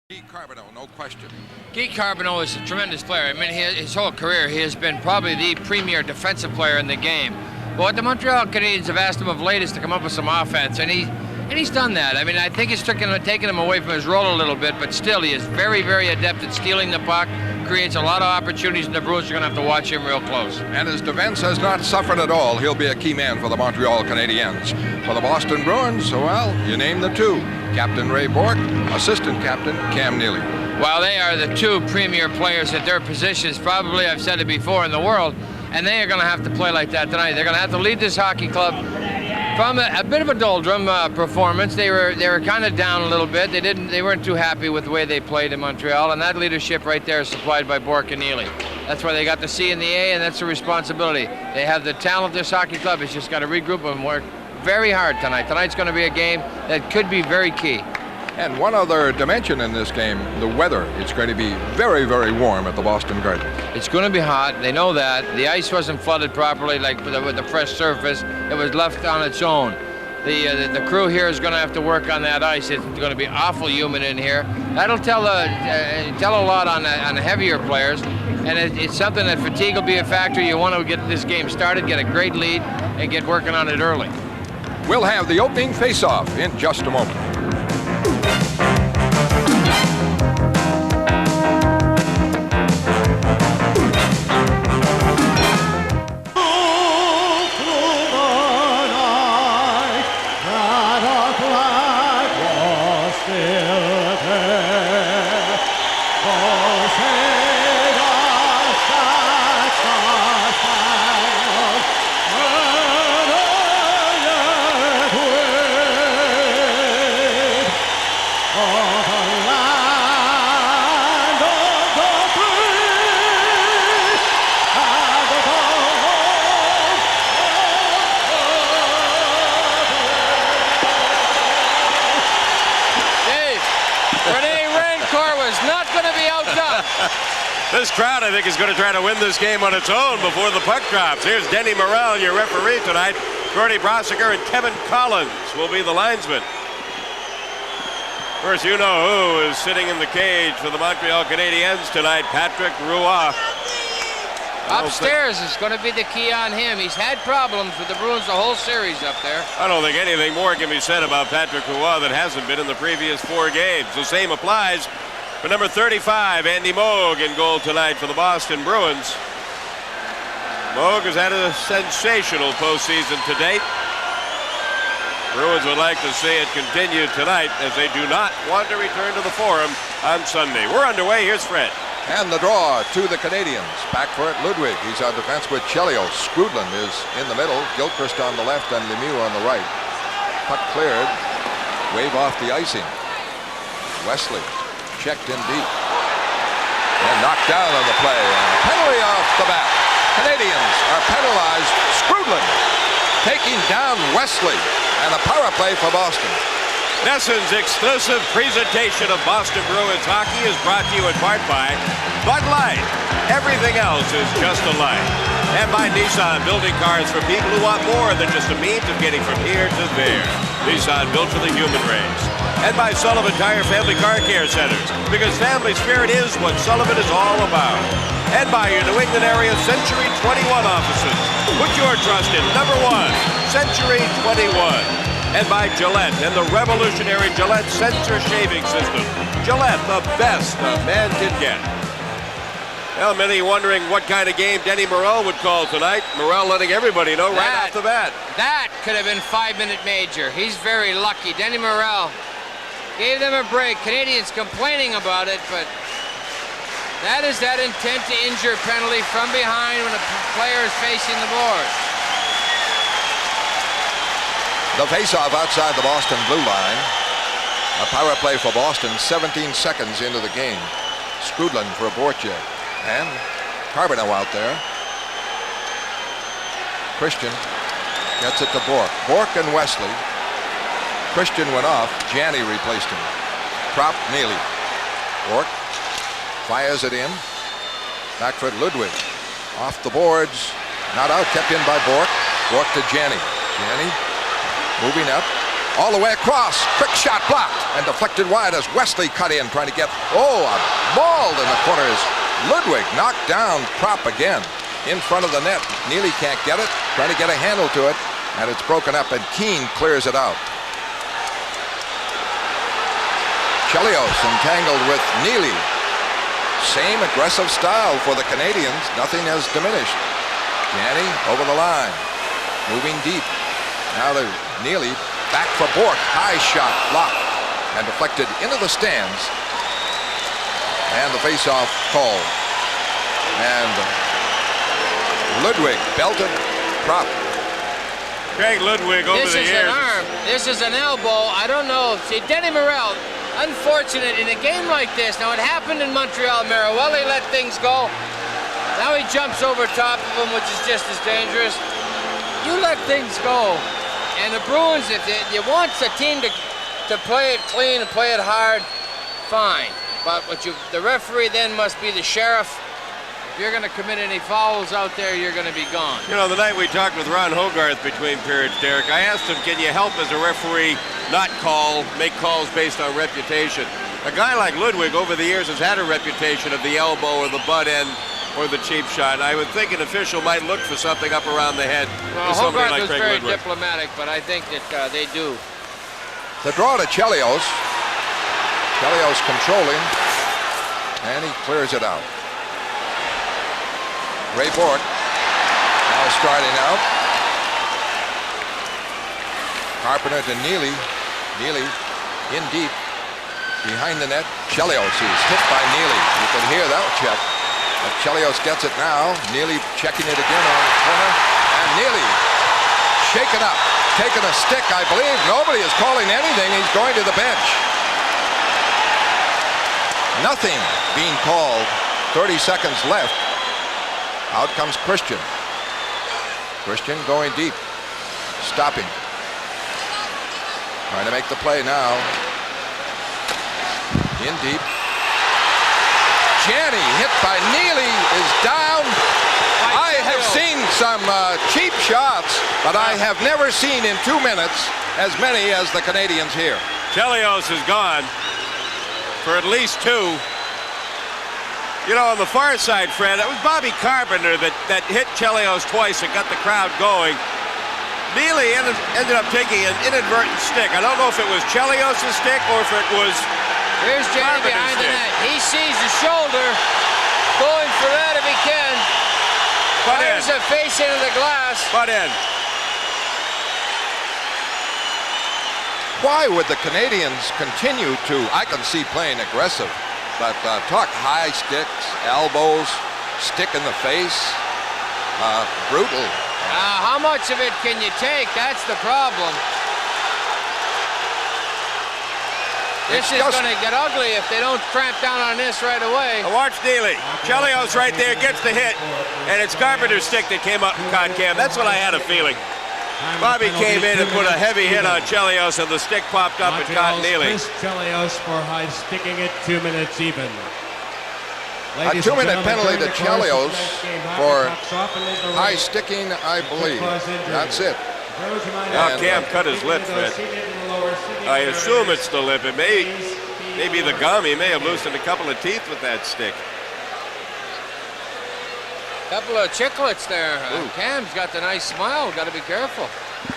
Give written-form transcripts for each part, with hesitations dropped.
Guy Carbonneau, no question. Guy Carbonneau is a tremendous player. I mean, his whole career, he has been probably the premier defensive player in the game. But what the Montreal Canadiens have asked him of late is to come up with some offense, and he's done that. I mean, I think it's taken him away from his role a little bit, but still, he is very, very adept at stealing the puck, creates a lot of opportunities, and the Bruins are going to have to watch him real close. And his defense has not suffered at all. He'll be a key man for the Montreal Canadiens. For the Boston Bruins, well, you name the two. Captain Ray Bourque, assistant captain Cam Neely. Well, they are the two premier players at their positions, probably, I've said it before, in the world, and they are going to have to play like that tonight. They're going to have to lead this hockey club from a bit of a doldrum performance. They were kind of down a little bit. They weren't too happy with the way they played in Montreal, and that leadership right there is supplied by Bourque and Neely. That's why they got the C and the A, and that's the responsibility. They have the talent. This hockey club has just got to regroup and work very hard tonight. Tonight's going to be a game that could be very key. And one other dimension in this game, the weather. It's going to be very, very warm at the Boston Garden. It's going to be hot. They know that. The ice wasn't flooded properly, like with the fresh surface. It was left on its own. The crew here is going to have to work on that ice. It's going to be awful humid in here. That'll tell a lot on the heavier players. And it's something that fatigue will be a factor. You want to get this game started, get a great lead, and get working on it early. We'll have the opening face-off in just a moment. This crowd, I think, is going to try to win this game on its own before the puck drops. Here's Denny Morrell, your referee tonight. Gordy Brossiger and Kevin Collins will be the linesmen. Of course, you know who is sitting in the cage for the Montreal Canadiens tonight, Patrick Roy. Upstairs is going to be the key on him. He's had problems with the Bruins the whole series up there. I don't think anything more can be said about Patrick Roy that hasn't been in the previous 4 games. The same applies for number 35, Andy Moog, in goal tonight for the Boston Bruins. Moog has had a sensational postseason to date. Bruins would like to see it continue tonight as they do not want to return to the Forum on Sunday. We're underway. Here's Fred. And the draw to the Canadiens. Back for it, Ludwig. He's on defense with Chelios. Skrudland is in the middle. Gilchrist on the left and Lemieux on the right. Puck cleared. Wave off the icing. Wesley checked in deep. And knocked down on the play. And penalty off the bat. Canadiens are penalized. Skrudland taking down Wesley. And a power play for Boston. Nesson's exclusive presentation of Boston Bruins hockey is brought to you in part by Bud Light. Everything else is just a light. And by Nissan, building cars for people who want more than just a means of getting from here to there. Nissan, built for the human race. And by Sullivan Tire Family Car Care Centers, because family spirit is what Sullivan is all about. And by your New England area Century 21 offices. Put your trust in number 1, Century 21. And by Gillette and the revolutionary Gillette Sensor Shaving System. Gillette, the best a man can get. Well, many wondering what kind of game Denny Morrell would call tonight. Morrell letting everybody know right off the bat. That could have been 5-minute major. He's very lucky. Denny Morrell gave them a break. Canadians complaining about it, but that is that intent to injure penalty from behind when a player is facing the board. The face-off outside the Boston blue line. A power play for Boston 17 seconds into the game. Skrudland for Borchek. And Carbonneau out there. Christian gets it to Bourque. Bourque and Wesley. Christian went off. Janney replaced him. Prop Neely. Bourque fires it in. Back foot Ludwig. Off the boards. Not out. Kept in by Bourque. Bourque to Janney. Janney moving up. all the way across. Quick shot blocked and deflected wide as Wesley cut in, trying to get, a ball in the corners. Ludwig knocked down Prop again in front of the net. Neely can't get it, trying to get a handle to it, and it's broken up, and Keane clears it out. Chelios entangled with Neely. Same aggressive style for the Canadians. Nothing has diminished. Janney over the line, moving deep. Now to Neely, back for Bork. High shot blocked and deflected into the stands. And the face-off call. And Ludwig belted Prop. Craig Ludwig over the This is an arm. This is an elbow. I don't know. See, Denny Morel, unfortunate in a game like this. Now, it happened in Montreal. Marawelli let things go. Now he jumps over top of him, which is just as dangerous. You let things go. And the Bruins, if you want the team to play it clean and play it hard, fine. But the referee then must be the sheriff. If you're going to commit any fouls out there, you're going to be gone. You know, the night we talked with Ron Hogarth between periods, Derek, I asked him, can you help as a referee not make calls based on reputation? A guy like Ludwig over the years has had a reputation of the elbow or the butt end or the cheap shot. I would think an official might look for something up around the head. Well, somebody Hogarth like was Craig very Ludwig. diplomatic, but I think that they do. The draw to Chelios. Chelios controlling, and he clears it out. Ray Bork now striding out. Carpenter to Neely. Neely in deep behind the net. Chelios is hit by Neely. You can hear that check. But Chelios gets it now. Neely checking it again on the corner. And Neely shaken up, taking a stick, I believe. Nobody is calling anything. He's going to the bench. Nothing being called. 30 seconds left. Out comes Christian. Christian going deep. Stopping. Trying to make the play now. In deep. Janney hit by Neely is down. I have seen some cheap shots, but I have never seen in 2 minutes as many as the Canadians here. Chelios is gone for at least 2. You know, on the far side, Fred, it was Bobby Carpenter that hit Chelios twice and got the crowd going. Neely ended up taking an inadvertent stick. I don't know if it was Chelios' stick or if it was Here's Janney behind the net. He sees the shoulder, going for that if he can. Fires a face into the glass. Butt in. Why would the Canadians continue to, I can see playing aggressive, but talk high sticks, elbows, stick in the face, brutal. How much of it can you take? That's the problem. This is going to get ugly if they don't cramp down on this right away. Now watch Neely. Chelios right there gets the hit, and it's Carpenter's stick that came up in Concam. That's what I had a feeling. Bobby came in and put a heavy hit on Chelios, and the stick popped up and caught Neely. Chris Chelios for high sticking it, 2 minutes even. A 2-minute penalty to Chelios for high sticking, I believe. That's it. Now Cam cut his lip, Fred. I assume it's the lip. It may be the gum. He may have loosened a couple of teeth with that stick. Couple of chiclets there. Cam's got the nice smile. Got to be careful.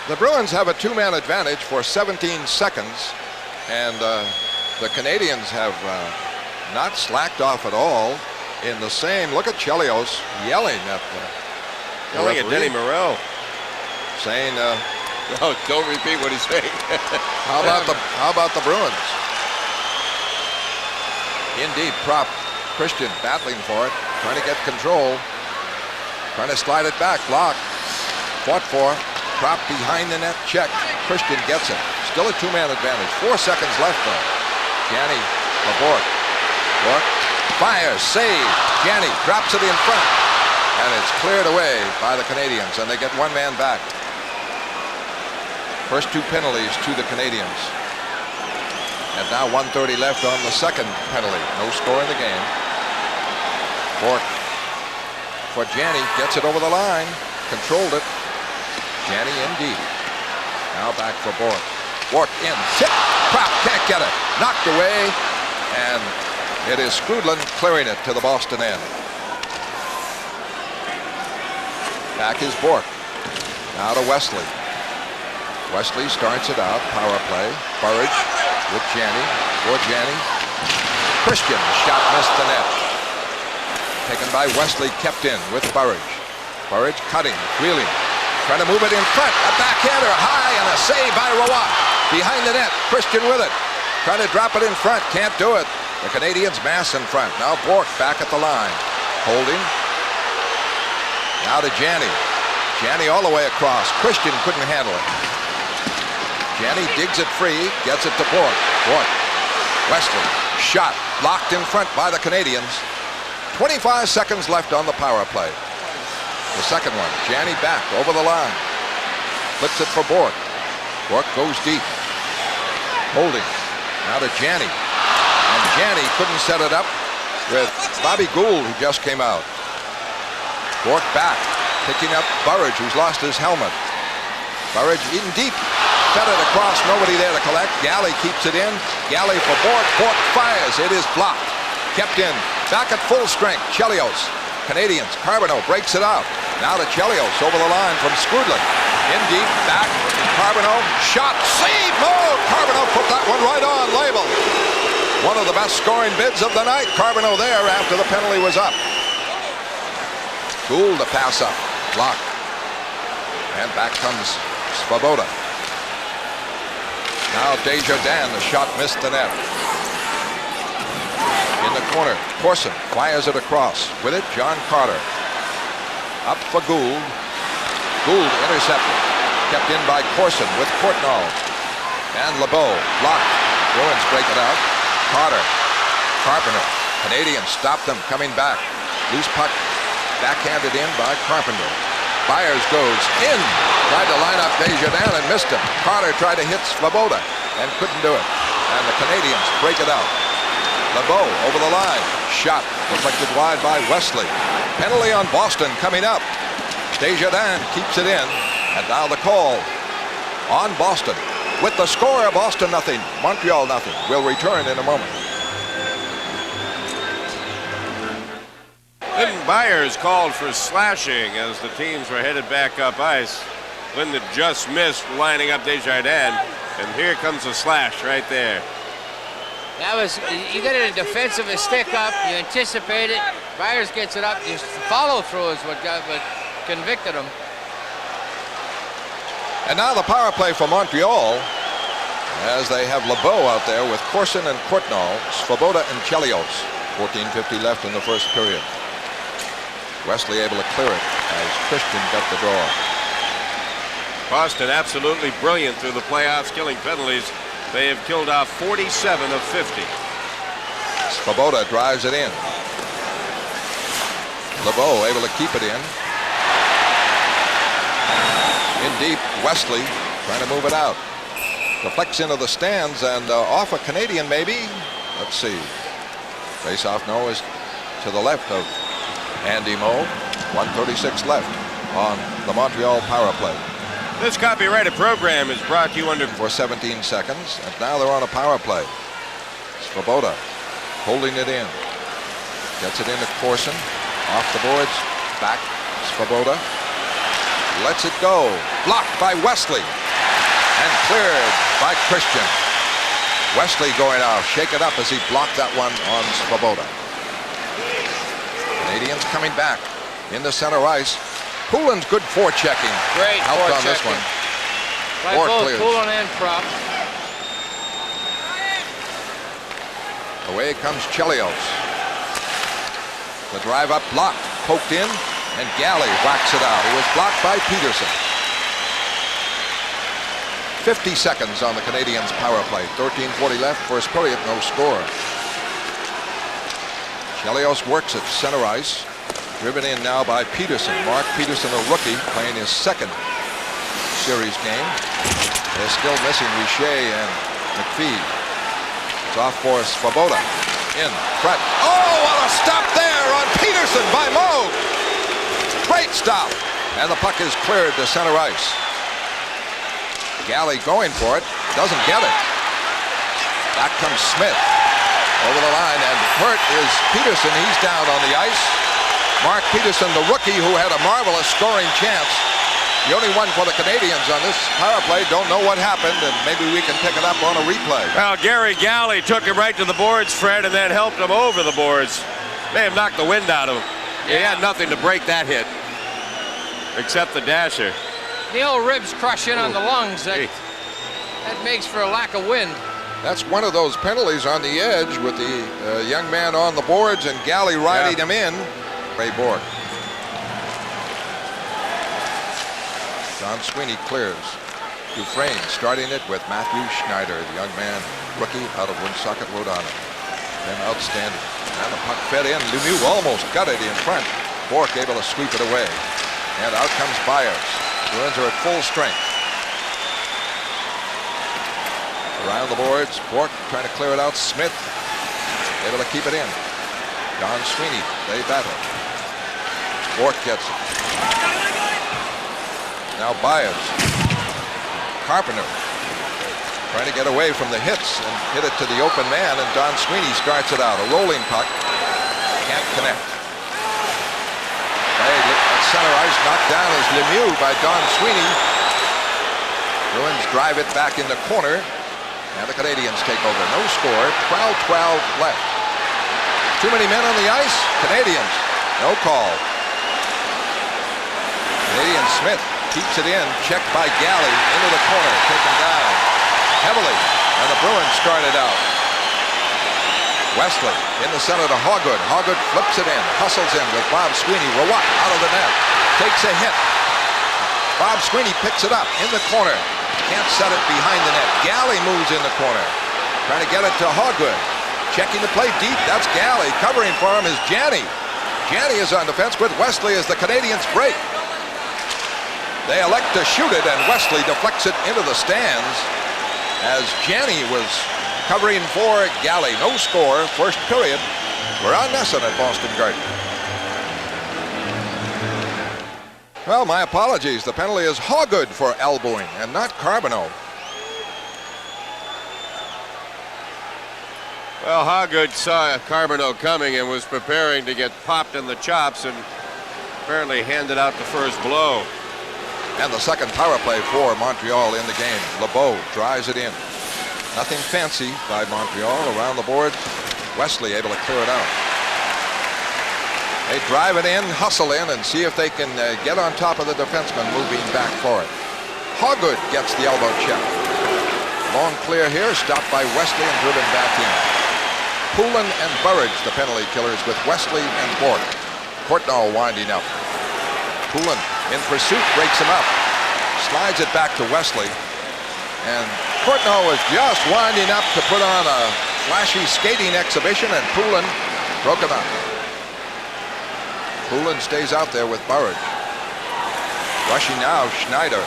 The Bruins have a 2-man advantage for 17 seconds, and the Canadians have not slacked off at all. In the same, look at Chelios yelling at Denny Morel, saying, "Oh, don't repeat what he's saying." How about the Bruins? Indeed, Prop Christian battling for it, trying to get control, trying to slide it back, blocked, fought for. Prop behind the net, check. Christian gets it. Still a 2-man advantage. 4 seconds left though. Janney for Bork. Bork fires, save. Janney drops it in front, and it's cleared away by the Canadians, and they get 1 man back. First 2 penalties to the Canadians. And now 1:30 left on the second penalty. No score in the game. Bork for Janney, gets it over the line, controlled it. Janney in deep. Now back for Bork. Bork in. Tip. Prout can't get it. Knocked away. And it is Skrudland clearing it to the Boston end. Back is Bork. Now to Wesley. Wesley starts it out. Power play. Burridge with Janney. For Janney. Christian. Shot missed the net. Taken by Wesley. Kept in with Burridge. Burridge cutting. Wheeling. Trying to move it in front. A backhander high and a save by Rawat. Behind the net. Christian with it. Trying to drop it in front. Can't do it. The Canadians mass in front. Now Bork back at the line. Holding. Now to Janney. Janney all the way across. Christian couldn't handle it. Janney digs it free. Gets it to Bork. Bork. Wesley. Shot. Locked in front by the Canadians. 25 seconds left on the power play. The second one. Janney back over the line. Flips it for Bork. Bork goes deep. Holding. Now to Janney. And Janney couldn't set it up with Bobby Gould, who just came out. Bork back. Picking up Burridge, who's lost his helmet. Burridge in deep. Fed it across. Nobody there to collect. Galley keeps it in. Galley for Bork. Bork fires. It is blocked. Kept in. Back at full strength. Chelios. Canadians. Carbonneau breaks it out. Now to Chelios over the line from Skrudland. In deep. Back. Carbonneau. Shot. Save mode. Carbonneau put that one right on label. One of the best scoring bids of the night. Carbonneau there after the penalty was up. Gould to pass up. Blocked. And back comes Svoboda. Now Desjardins. The shot missed the net. In the corner. Corson fires it across. With it, John Carter. Up for Gould. Gould intercepted. Kept in by Corson with Courtnall. And LeBeau. Blocked. Bruins break it out. Carter. Carpenter. Canadians stop them coming back. Loose puck. Backhanded in by Carpenter. Byers goes in. Tried to line up Desjardins and missed him. Carter tried to hit Svoboda and couldn't do it. And the Canadians break it out. LeBeau over the line. Shot deflected wide by Wesley. Penalty on Boston coming up. Desjardins keeps it in. And now the call on Boston. With the score of Boston nothing, Montreal nothing. We'll return in a moment. Lyndon Byers called for slashing as the teams were headed back up ice. Lyndon just missed lining up Desjardins, and here comes a slash right there. That was, you get a defensive stick up, you anticipate it, Byers gets it up, just follow through is what convicted him. And now the power play for Montreal, as they have LeBeau out there with Corson and Courtnall, Svoboda and Chelios. 14:50 left in the first period. Wesley able to clear it as Christian got the draw. Boston absolutely brilliant through the playoffs, killing penalties. They have killed off 47 of 50. Svoboda drives it in. LeBeau able to keep it in. In deep, Wesley trying to move it out. Deflects into the stands and off a Canadian maybe. Let's see. Face-off no is to the left of Andy Moe. 1:36 left on the Montreal power play. This copyrighted program is brought to you under for 17 seconds, and now they're on a power play. Svoboda holding it in. Gets it into Corson. Off the boards. Back. Svoboda. Lets it go. Blocked by Wesley. And cleared by Christian. Wesley going out. Shake it up as he blocked that one on Svoboda. Canadians coming back in the center ice. Poulin's good forechecking. Great helped on this one. By both Poulin and Prop. Away comes Chelios. The drive up blocked. Poked in. And Galley whacks it out. He was blocked by Peterson. 50 seconds on the Canadiens' power play. 13:40 left. First period. No score. Chelios works at center ice. Driven in now by Peterson. Mark Peterson, a rookie, playing his second series game. They're still missing Richer and McPhee. It's off for Svoboda. In front. Oh, what a stop there on Peterson by Moe. Great stop. And the puck is cleared to center ice. Galley going for it. Doesn't get it. Back comes Smith. Over the line, and hurt is Peterson. He's down on the ice. Mark Peterson, the rookie who had a marvelous scoring chance. The only one for the Canadians on this power play. Don't know what happened, and maybe we can pick it up on a replay. Well, Gary Galley took him right to the boards, Fred, and then helped him over the boards. May have knocked the wind out of him. He had nothing to break that hit, except the dasher. The old ribs crush in on the lungs. That makes for a lack of wind. That's one of those penalties on the edge with the young man on the boards and Galley riding him in. Ray Bork. Don Sweeney clears. Dufresne starting it with Matthew Schneider, the young man, rookie out of Woonsocket, Rhode Island. Been outstanding. And the puck fed in. Lemieux almost got it in front. Bork able to sweep it away. And out comes Byers. Bruins are at full strength. Around the boards, Bork trying to clear it out. Smith able to keep it in. Don Sweeney, they battle. Bork gets it. Now Byers. Carpenter trying to get away from the hits and hit it to the open man, and Don Sweeney starts it out. A rolling puck. Can't connect. At center ice, knocked down is Lemieux by Don Sweeney. Bruins drive it back in the corner, and the Canadians take over. No score. 12-12 left. Too many men on the ice. Canadians. No call. Canadian Smith keeps it in. Checked by Galley into the corner. Taken down heavily. And the Bruins started out. Wesley in the center to Hawgood. Hawgood flips it in. Hustles in with Bob Sweeney. Rawat out of the net. Takes a hit. Bob Sweeney picks it up in the corner. Can't set it behind the net. Galley moves in the corner. Trying to get it to Hawgood. Checking the play deep. That's Galley. Covering for him is Janney. Janney is on defense with Wesley as the Canadians break. They elect to shoot it, and Wesley deflects it into the stands as Janney was covering for Galley. No score. First period. We're on Nesson at Boston Garden. Well, my apologies. The penalty is Hawgood for elbowing and not Carbonneau. Well, Hawgood saw Carbonneau coming and was preparing to get popped in the chops and apparently handed out the first blow. And the second power play for Montreal in the game. LeBeau drives it in. Nothing fancy by Montreal. Around the board, Wesley able to clear it out. They drive it in, hustle in, and see if they can get on top of the defenseman moving back for it. Hawgood gets the elbow check. Long clear here, stopped by Wesley and driven back in. Poulin and Burridge, the penalty killers, with Wesley and Bork. Courtnall winding up. Poulin in pursuit, breaks him up. Slides it back to Wesley. And Courtnall was just winding up to put on a flashy skating exhibition, and Poulin broke him up. Poulin stays out there with Burridge. Rushing now, Schneider.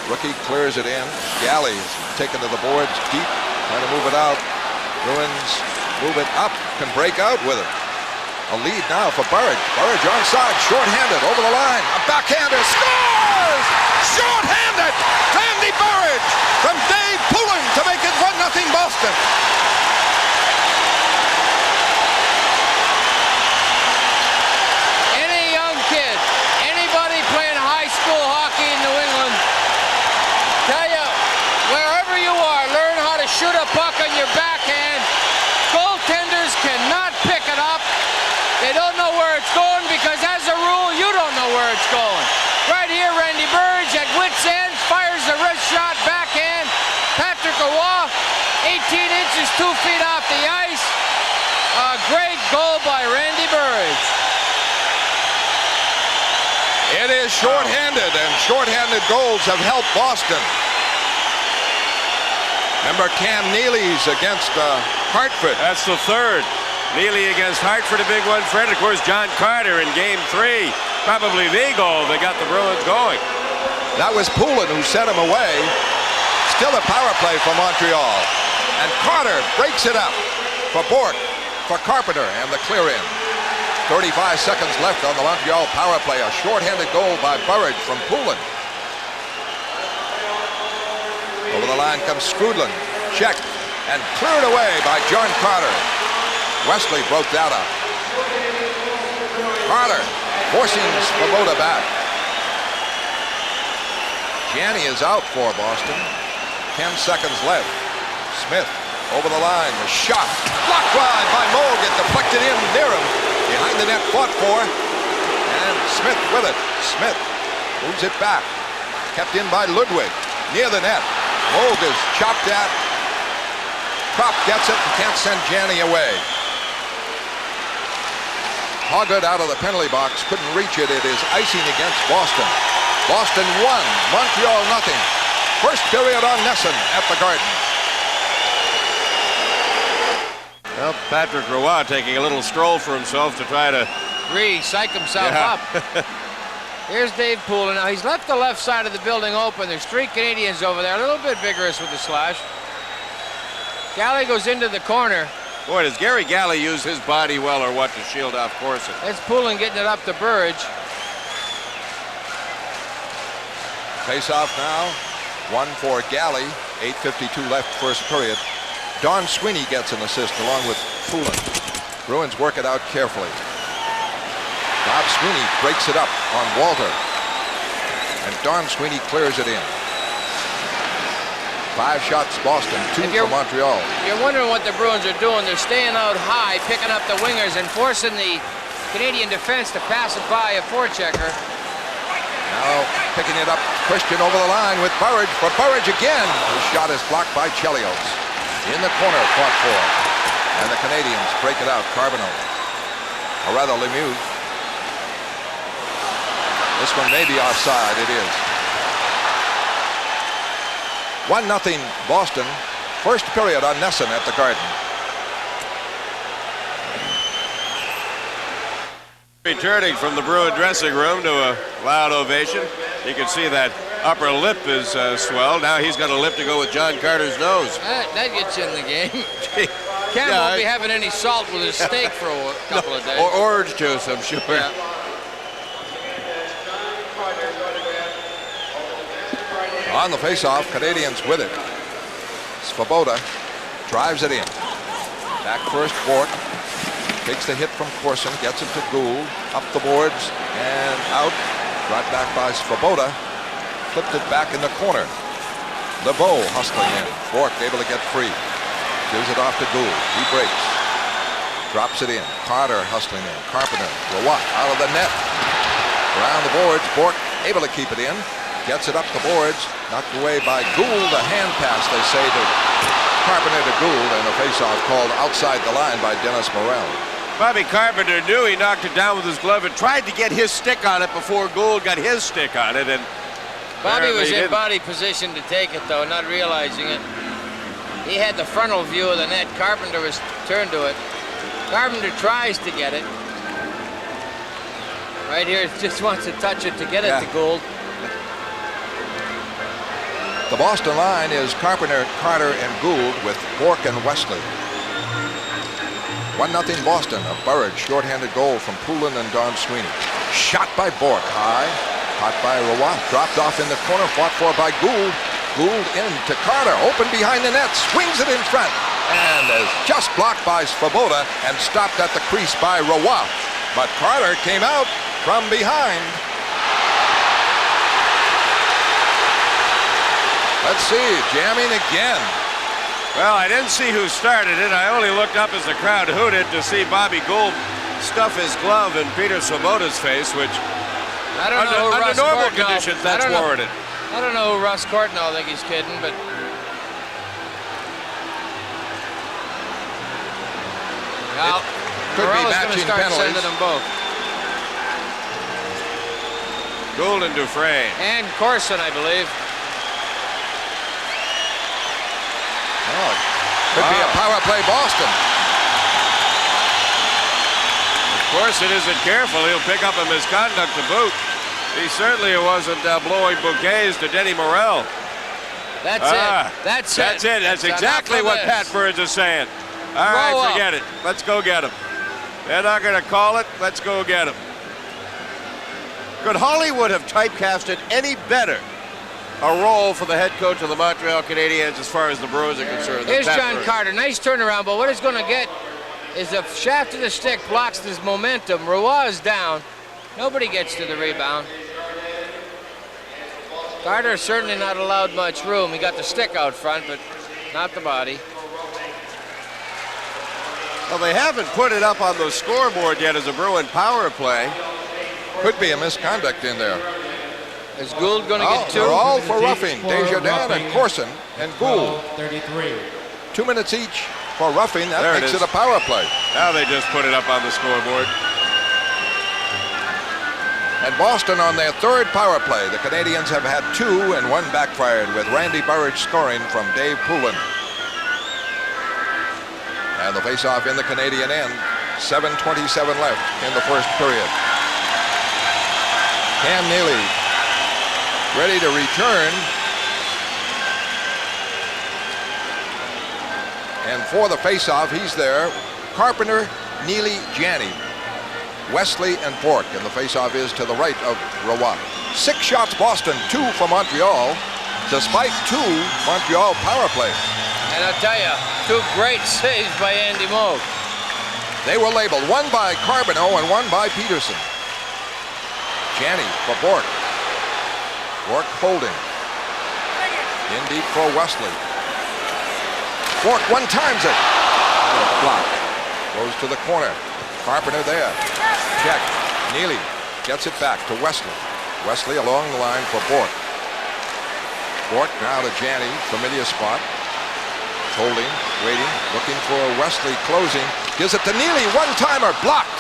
Rookie clears it in. Galley is taken to the boards deep, trying to move it out. Bruins move it up, can break out with it. A lead now for Burridge. Burridge onside, short-handed, over the line. A backhander, scores! Short-handed! Randy Burridge from Dave Poulin to make it 1-0 Boston. Any young kid, anybody playing high school hockey in New England, tell you, wherever you are, learn how to shoot a puck on your backhand. Goaltenders cannot pick it up. They don't know where it's going because, as a rule, you don't know where it's going. Right here, Randy Burridge at wit's end, fires a wrist shot, backhand. Patrick Roy, 18 inches, 2 feet off the ice. A great goal by Randy Burridge. It is short-handed, and short-handed goals have helped Boston. Remember Cam Neely's against Hartford. That's the third. Neely against Hartford, a big one. Fred, of course, John Carter in Game 3. Probably the goal that got the Bruins going. That was Poulin who set him away. Still a power play for Montreal. And Carter breaks it up for Bork, for Carpenter, and the clear in. 35 seconds left on the Montreal power play. A short-handed goal by Burridge from Poulin. Over the line comes Skrudland. Checked and cleared away by John Carter. Wesley broke that up. Carter forcing Svoboda back. Janney is out for Boston. 10 seconds left. Smith over the line. The shot. Blocked wide by Mogan. Deflected in near him. Behind the net, fought for. And Smith with it. Smith moves it back. Kept in by Ludwig. Near the net. Moog is chopped at. Kropp gets it and can't send Janney away. Hoggett out of the penalty box. Couldn't reach it. It is icing against Boston. Boston 1, Montreal nothing. First period on Nesson at the Garden. Well, Patrick Roy taking a little stroll for himself to try to Psych himself up. Here's Dave Poulin. Now he's left the left side of the building open. There's 3 Canadians over there, a little bit vigorous with the slash. Galley goes into the corner. Boy, does Gary Galley use his body well or what to shield off Corson? That's Poulin getting it up to Burridge. Face off now. 1 for Galley. 8:52 left first period. Don Sweeney gets an assist along with Poulin. Bruins work it out carefully. Bob Sweeney breaks it up on Walter. And Don Sweeney clears it in. 5 shots Boston, 2 for Montreal. You're wondering what the Bruins are doing. They're staying out high, picking up the wingers and forcing the Canadian defense to pass it by a forechecker. Now picking it up, Christian over the line with Burridge. For Burridge again. His shot is blocked by Chelios. In the corner, fought for. And the Canadians break it out. Carbonneau. Or rather Lemieux. This one may be offside. It is. 1-0 Boston. First period on Nesson at the Garden. Returning from the Bruin dressing room to a loud ovation. You can see that upper lip is swelled. Now he's got a lip to go with John Carter's nose. That gets you in the game. Cam won't be having any salt with his steak for a couple of days. Or orange juice, I'm sure. Yeah. On the face-off, Canadians with it. Svoboda drives it in. Back first, Bork. Takes the hit from Corson, gets it to Gould. Up the boards and out. Brought back by Svoboda. Flipped it back in the corner. LeBeau hustling in. Bork able to get free. Gives it off to Gould. He breaks. Drops it in. Carter hustling in. Carpenter. Roy out of the net. Around the boards. Bork able to keep it in. Gets it up the boards, knocked away by Gould. A hand pass, they say, to Carpenter to Gould, and a face-off called outside the line by Dennis Morel. Bobby Carpenter knew he knocked it down with his glove and tried to get his stick on it before Gould got his stick on it. And Bobby was in body position to take it, though, not realizing it. He had the frontal view of the net. Carpenter was turned to it. Carpenter tries to get it. Right here, just wants to touch it to get it to Gould. The Boston line is Carpenter, Carter, and Gould with Bork and Wesley. 1-0 Boston. A Burridge shorthanded goal from Poulin and Don Sweeney. Shot by Bork high. Caught by Roy. Dropped off in the corner. Fought for by Gould. Gould in to Carter. Open behind the net. Swings it in front. And is just blocked by Svoboda and stopped at the crease by Roy. But Carter came out from behind. Let's see, jamming again. Well, I didn't see who started it. I only looked up as the crowd hooted to see Bobby Gould stuff his glove in Peter Svoboda's face, which I don't know under normal conditions, that's warranted. I don't know who Russ Courtnall think he's kidding, but well, could be Morel's going to start penalties. sending them both. Gould and Dufresne. And Corson, I believe. Oh, could be a power play Boston. Of course, it isn't careful. He'll pick up a misconduct to boot. He certainly wasn't blowing bouquets to Denny Morel. That's it. That's it. That's exactly what Pat Burns is saying. All right, forget it. Let's go get him. They're not going to call it. Let's go get him. Could Hollywood have typecast it any better a role for the head coach of the Montreal Canadiens as far as the Bruins are concerned. Here's John Carter. Nice turnaround, but what he's going to get is the shaft of the stick blocks his momentum. Roy is down. Nobody gets to the rebound. Carter certainly not allowed much room. He got the stick out front, but not the body. Well, they haven't put it up on the scoreboard yet as a Bruin power play. Could be a misconduct in there. Is Gould going to get two? They're all for roughing. Desjardins and Corson and Gould. 33. 2 minutes each for roughing. That There it makes is. it a power play. Now they just put it up on the scoreboard. And Boston on their third power play. The Canadiens have had 2 and 1 backfired with Randy Burridge scoring from Dave Poulin. And the faceoff in the Canadian end. 7:27 left in the first period. Cam Neely ready to return. And for the faceoff, he's there. Carpenter, Neely, Janney, Wesley, and Bourque. And the faceoff is to the right of Roy. 6 shots Boston, 2 for Montreal, despite 2 Montreal power plays. And I'll tell you, 2 great saves by Andy Moog. They were labeled, one by Carbonneau and one by Peterson. Janney for Bourque. Bourque holding. In deep for Wesley. Bourque one times it. Block. Goes to the corner. Carpenter there. Check. Neely gets it back to Wesley. Wesley along the line for Bourque. Bourque now to Janney. Familiar spot. Holding, waiting, looking for Wesley closing. Gives it to Neely. One-timer blocked.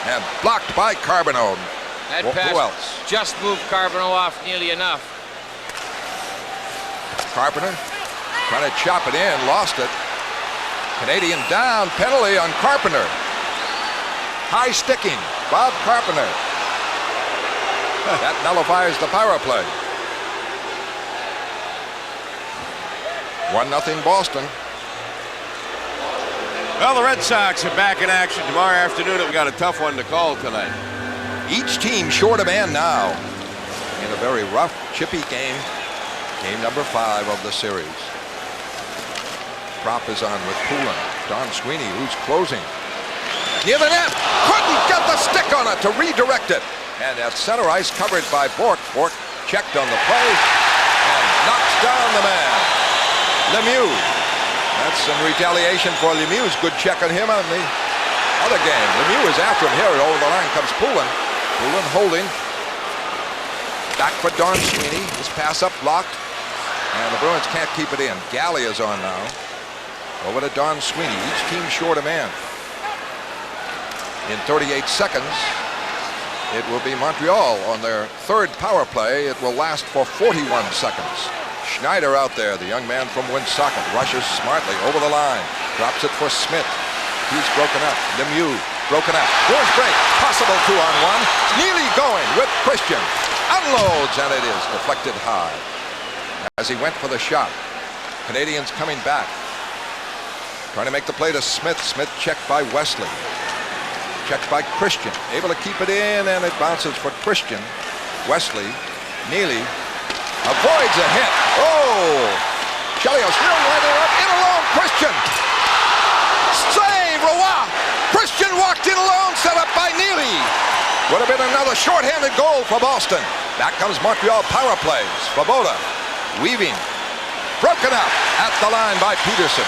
And blocked by Carbonneau. That Who pass else? just moved Carbonneau off nearly enough. Carpenter trying to chop it in, lost it. Canadian down, penalty on Carpenter. High sticking, Bob Carpenter. That nullifies the power play. 1-0 Boston. Well, the Red Sox are back in action tomorrow afternoon. We've got a tough one to call tonight. Each team short a man now in a very rough, chippy game. Game number 5 of the series. Prop is on with Poulin. Don Sweeney, who's closing. Near the net. Couldn't get the stick on it to redirect it. And at center ice covered by Bourque. Bourque checked on the play and knocks down the man. Lemieux. That's in retaliation for Lemieux's good check on him on the other game. Lemieux is after him here. Over the line comes Poulin. Poulin holding. Back for Don Sweeney. His pass up blocked. And the Bruins can't keep it in. Galley is on now. Over to Don Sweeney. Each team short a man. In 38 seconds, it will be Montreal on their third power play. It will last for 41 seconds. Schneider out there, the young man from Woonsocket, rushes smartly over the line. Drops it for Smith. He's broken up. Lemieux broken up. Bruins break. Possible 2-on-1. Neely going with Christian. Unloads, and it is deflected high. As he went for the shot. Canadians coming back. Trying to make the play to Smith. Smith checked by Wesley. Checked by Christian. Able to keep it in, and it bounces for Christian. Wesley. Neely avoids a hit. Oh! Chelios really lighting up. In alone, Christian. Save, Roy. Christian walked in alone, set up by Neely. Would have been another shorthanded goal for Boston. Back comes Montreal power plays. Svoboda weaving. Broken up at the line by Peterson.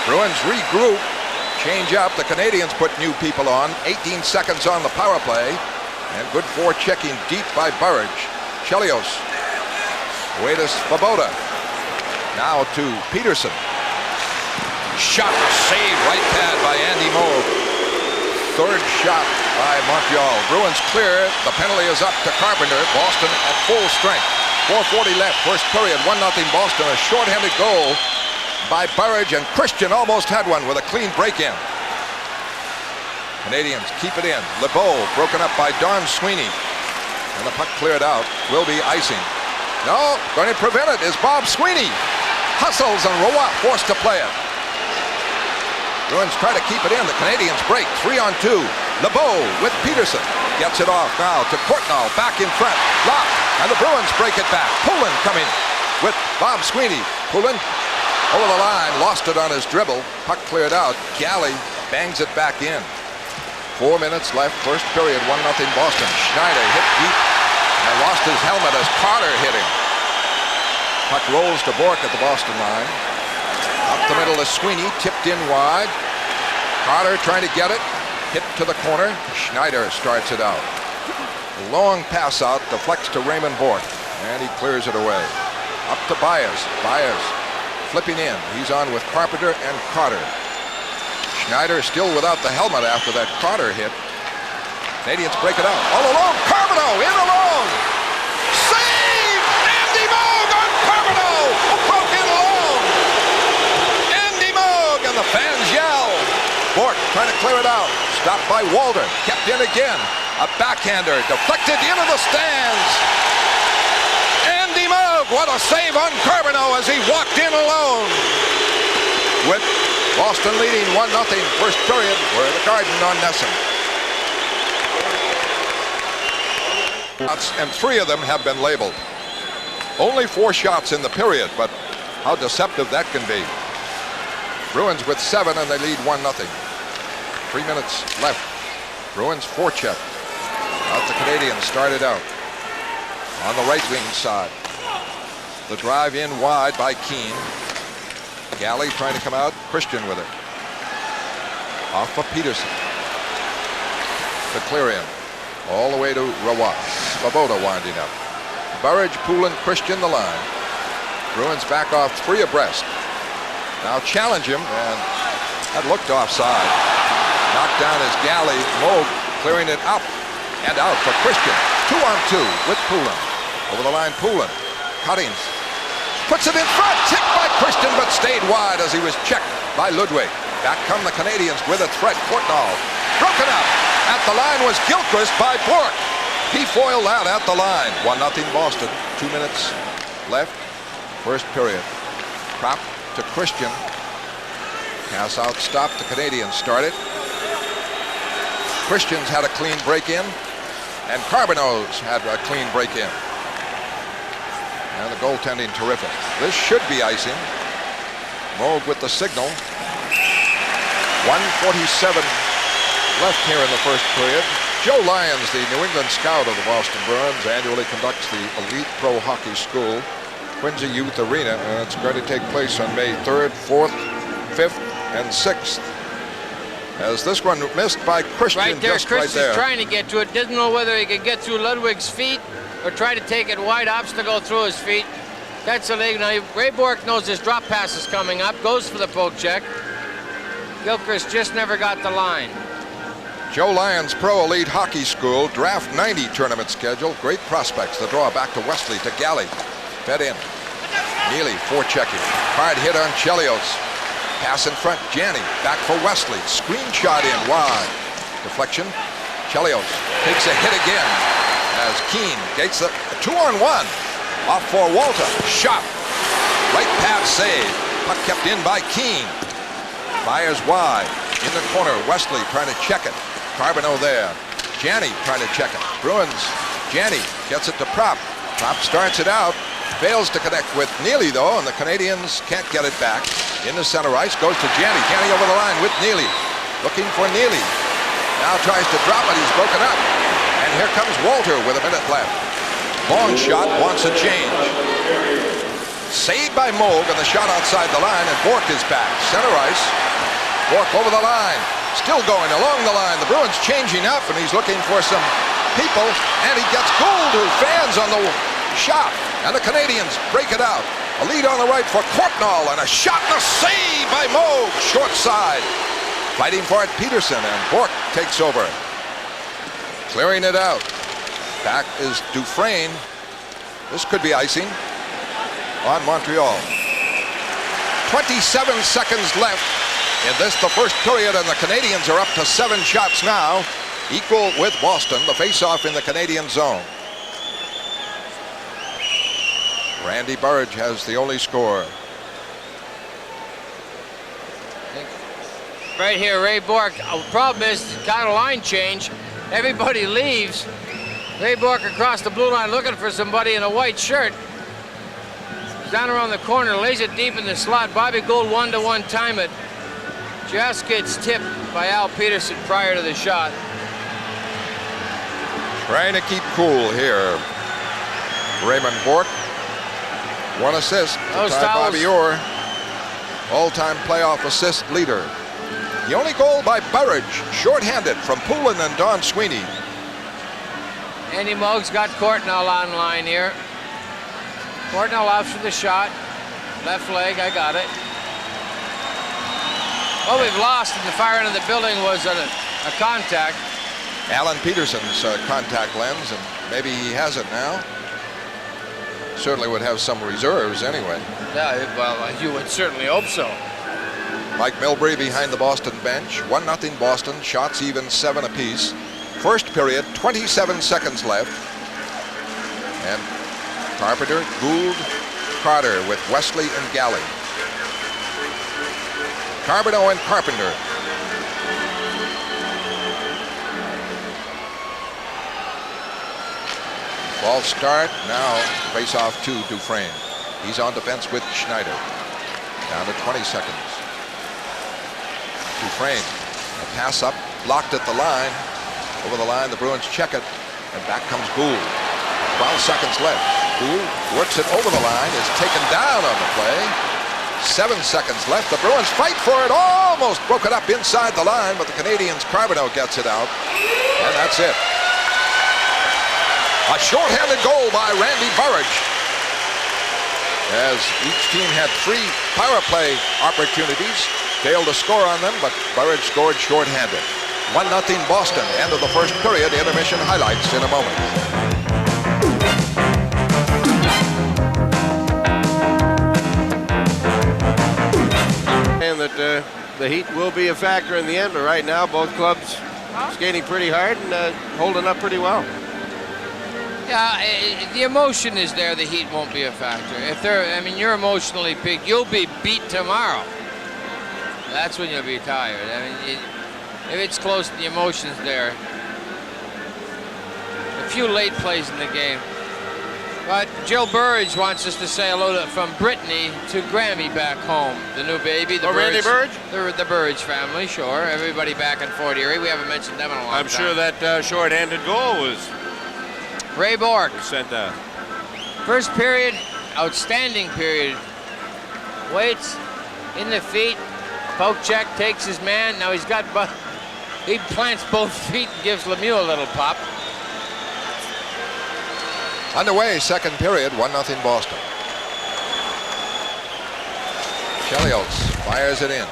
Bruins regroup. Change up. The Canadians put new people on. 18 seconds on the power play. And good forechecking deep by Burridge. Chelios. Away to Svoboda. Now to Peterson. Shot save right pad by Andy Moog. Third shot by Montreal. Bruins clear. The penalty is up to Carpenter. Boston at full strength. 4:40 left. First period. 1-0 Boston. A shorthanded goal by Burridge, and Christian almost had one with a clean break-in. Canadians keep it in. LeBeau broken up by Don Sweeney. And the puck cleared out. Will be icing. No, going to prevent it is Bob Sweeney. Hustles and Roy forced to play it. Bruins try to keep it in. The Canadians break. 3-on-2. LeBeau with Peterson. Gets it off now to Courtnall. Back in front. Lock. And the Bruins break it back. Poulin coming with Bob Sweeney. Poulin over the line, lost it on his dribble. Puck cleared out. Galley bangs it back in. 4 minutes left, first period, 1-0 Boston. Schneider hit deep and lost his helmet as Carter hit him. Puck rolls to Bork at the Boston line. Up the middle to Sweeney, tipped in wide. Carter trying to get it, hit to the corner. Schneider starts it out. A long pass out, deflects to Raymond Bork, and he clears it away. Up to Byers. Byers flipping in. He's on with Carpenter and Carter. Schneider still without the helmet after that Carter hit. Canadians break it out. All alone, Carbonneau in alone. Save! Andy Moog on Carbonneau! Broke in alone. Andy Moog, and the fans yell. Bork trying to clear it out. Stopped by Walter. Kept in again. A backhander deflected into the stands. Andy Moog, what a save on Carbonneau as he walked in alone. With Boston leading 1-0 first period. We're at the Garden on Nesson. And 3 of them have been labeled. Only 4 shots in the period, but how deceptive that can be. Bruins with 7 and they lead 1-0. 3 minutes left. Bruins forecheck. Out the Canadians started out. On the right wing side. The drive in wide by Keane. Galley trying to come out. Christian with it. Off of Peterson. The clear in. All the way to Rawat. Svoboda winding up. Burridge, Poulin, Christian the line. Bruins back off 3 abreast. Now challenge him, and that looked offside. Knocked down is Galley. Moog clearing it up and out for Christian. 2-on-2 with Poulin. Over the line, Poulin. Cuttings. Puts it in front. Tipped by Christian, but stayed wide as he was checked by Ludwig. Back come the Canadians with a threat. Courtnall. Broken up. At the line was Gilchrist by Bork. He foiled out at the line. 1-0 Boston. 2 minutes left. First period. Prop to Christian. Pass out, stop. The Canadians started. Christian's had a clean break in, and Carbonneau's had a clean break in. And the goaltending terrific. This should be icing. Moog with the signal. 1:47 left here in the first period. Joe Lyons, the New England scout of the Boston Bruins, annually conducts the Elite Pro Hockey School, Quincy Youth Arena, and it's going to take place on May 3rd, 4th, 5th, and 6th. As this one missed by Christian. Right there, just Christian's right there. trying to get to it. Doesn't know whether he could get through Ludwig's feet or try to take it wide. Opts to go through his feet. That's a leg. Now, Ray Bork knows his drop pass is coming up. Goes for the poke check. Gilchrist just never got the line. Joe Lyons Pro Elite Hockey School Draft 90 tournament schedule. Great prospects. The draw back to Wesley, to Galley. Fed in. Neely forechecking. Hard hit on Chelios. Pass in front. Janney back for Wesley. Screenshot in wide. Deflection. Chelios takes a hit again as Keane gets a 2-on-1. Off for Walter. Shot. Right pass save. Puck kept in by Keane. Fires wide. In the corner. Wesley trying to check it. Carbonneau there. Janney trying to check it. Bruins. Janney gets it to Prop. Prop starts it out. Fails to connect with Neely, though, and the Canadians can't get it back. In the center ice, goes to Janney. Janney over the line with Neely. Looking for Neely. Now tries to drop it. He's broken up. And here comes Walter with a minute left. Long shot, wants a change. Saved by Moog, and the shot outside the line, and Bork is back. Center ice. Bork over the line. Still going along the line. The Bruins changing up, and he's looking for some people, and he gets Gould, who fans on the shot. And the Canadians break it out. A lead on the right for Courtnall, and a shot and a save by Moog. Short side. Fighting for it, Peterson, and Bork takes over. Clearing it out. Back is Dufresne. This could be icing on Montreal. 27 seconds left in this, the first period, and the Canadians are up to 7 shots now, equal with Boston. The face-off in the Canadian zone. Randy Burridge has the only score. Right here, Ray Bork. The problem is kind of line change. Everybody leaves, Ray Bork across the blue line looking for somebody in a white shirt. He's down around the corner, lays it deep in the slot. Bobby Gould 1-to-1 time it. Just gets tipped by Al Peterson prior to the shot. Trying to keep cool here. Raymond Bork. 1 assist to tie Bobby Orr, all-time playoff assist leader. The only goal by Burridge, shorthanded from Poulin and Don Sweeney. Andy Muggs got Courtnall on line here. Courtnall out for the shot. Left leg, I got it. What we've lost in the far end of the building was a contact. Alan Peterson's contact lens, and maybe he has it now. Certainly would have some reserves anyway. Yeah, well, you would certainly hope so. Mike Milbury behind the Boston bench. 1-0 Boston, shots even 7 apiece. First period, 27 seconds left. And Carpenter, Gould, Carter with Wesley and Galley. Carbonneau and Carpenter. False start. Now face off to Dufresne. He's on defense with Schneider. Down to 20 seconds. Dufresne. A pass up, blocked at the line. Over the line, the Bruins check it. And back comes Gould. 12 seconds left. Gould works it over the line, is taken down on the play. 7 seconds left. The Bruins fight for it. Almost broke it up inside the line, but the Canadians' Carbonneau gets it out. And that's it. A shorthanded goal by Randy Burridge. As each team had 3 power play opportunities, failed to score on them, but Burridge scored shorthanded. 1-0 Boston. End of the first period. Intermission highlights in a moment. And that the heat will be a factor in the end, but right now both clubs skating pretty hard and holding up pretty well. Yeah, the emotion is there. The heat won't be a factor. If they're, I mean, you're emotionally peaked. You'll be beat tomorrow. That's when you'll be tired. I mean, if it's close, the emotion's there. A few late plays in the game. But Jill Burridge wants us to say hello from Brittany to Grammy back home. The new baby. The Randy Burridge? The Burridge family, sure. Everybody back in Fort Erie. We haven't mentioned them in a long time. I'm sure that short-handed goal was Ray Bork. sent out. First period, outstanding period. Waits in the feet. Poke check, takes his man. Now he plants both feet and gives Lemieux a little pop. Underway, second period, 1-0 Boston. Chelios fires it in.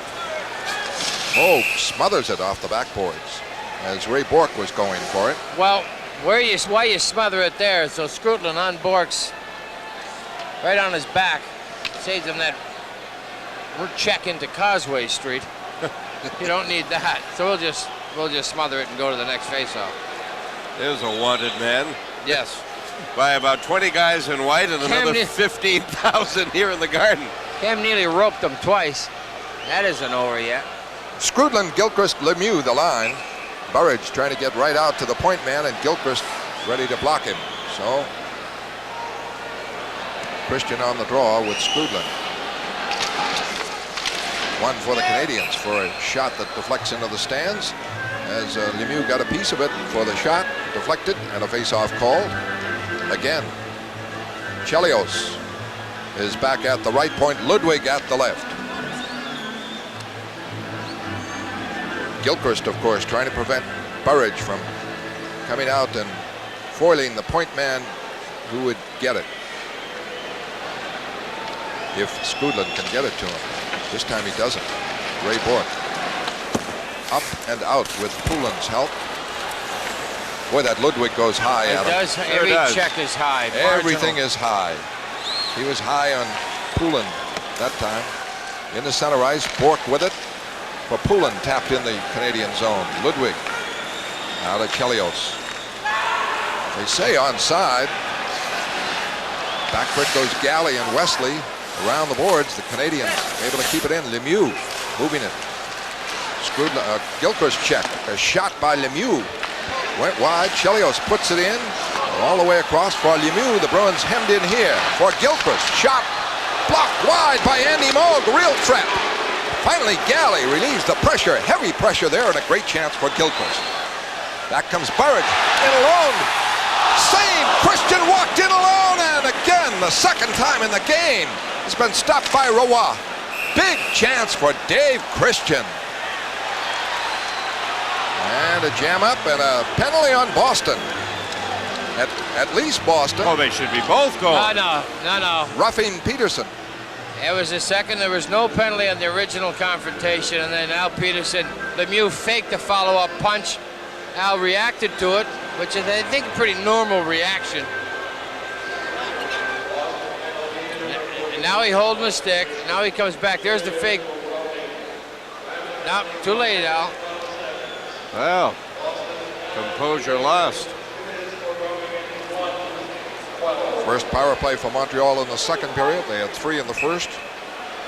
Oh, smothers it off the backboards as Ray Bork was going for it. Well, why you smother it there? So Scrutlin on Bork's, right on his back, saves him that check into Causeway Street. You don't need that. So we'll just smother it and go to the next faceoff. There's a wanted man. Yes. By about 20 guys in white and another 15,000 here in the Garden. Cam Neely roped him twice. That isn't over yet. Scrudlin, Gilchrist, Lemieux, the line. Burridge trying to get right out to the point man, and Gilchrist ready to block him. So Christian on the draw with Scrudlin. One for the Canadians for a shot that deflects into the stands, as Lemieux got a piece of it for the shot, deflected, and a face-off called. Again, Chelios is back at the right point, Ludwig at the left. Gilchrist, of course, trying to prevent Burridge from coming out and foiling the point man who would get it. If Scrudlin can get it to him. This time he doesn't. Ray Bork up and out with Poulin's help. Boy, that Ludwig goes high, Adam. It does. Every check is high. Everything is high. He was high on Poulin that time. In the center ice, Bork with it. For Poulin tapped in the Canadian zone. Ludwig out of Chelios. They say onside. Backfoot goes Galley and Wesley around the boards. The Canadians able to keep it in. Lemieux moving it. Gilchrist check. A shot by Lemieux. Went wide. Chelios puts it in. All the way across for Lemieux. The Bruins hemmed in here for Gilchrist. Shot blocked wide by Andy Moog. Real threat. Finally, Galley relieves the pressure. Heavy pressure there, and a great chance for Gilchrist. Back comes Burridge. In alone. Save. Christian walked in alone, and again, the second time in the game, has been stopped by Roy. Big chance for Dave Christian. And a jam up and a penalty on Boston. At least Boston. Oh, they should be both going. No. Roughing Peterson. It was the second. There was no penalty on the original confrontation, and then Al Peterson, Lemieux faked a follow-up punch. Al reacted to it, which is, I think, a pretty normal reaction. And now he holds the stick. Now he comes back. There's the fake. No, too late, Al. Well, composure lost. First power play for Montreal in the second period. They had 3 in the first.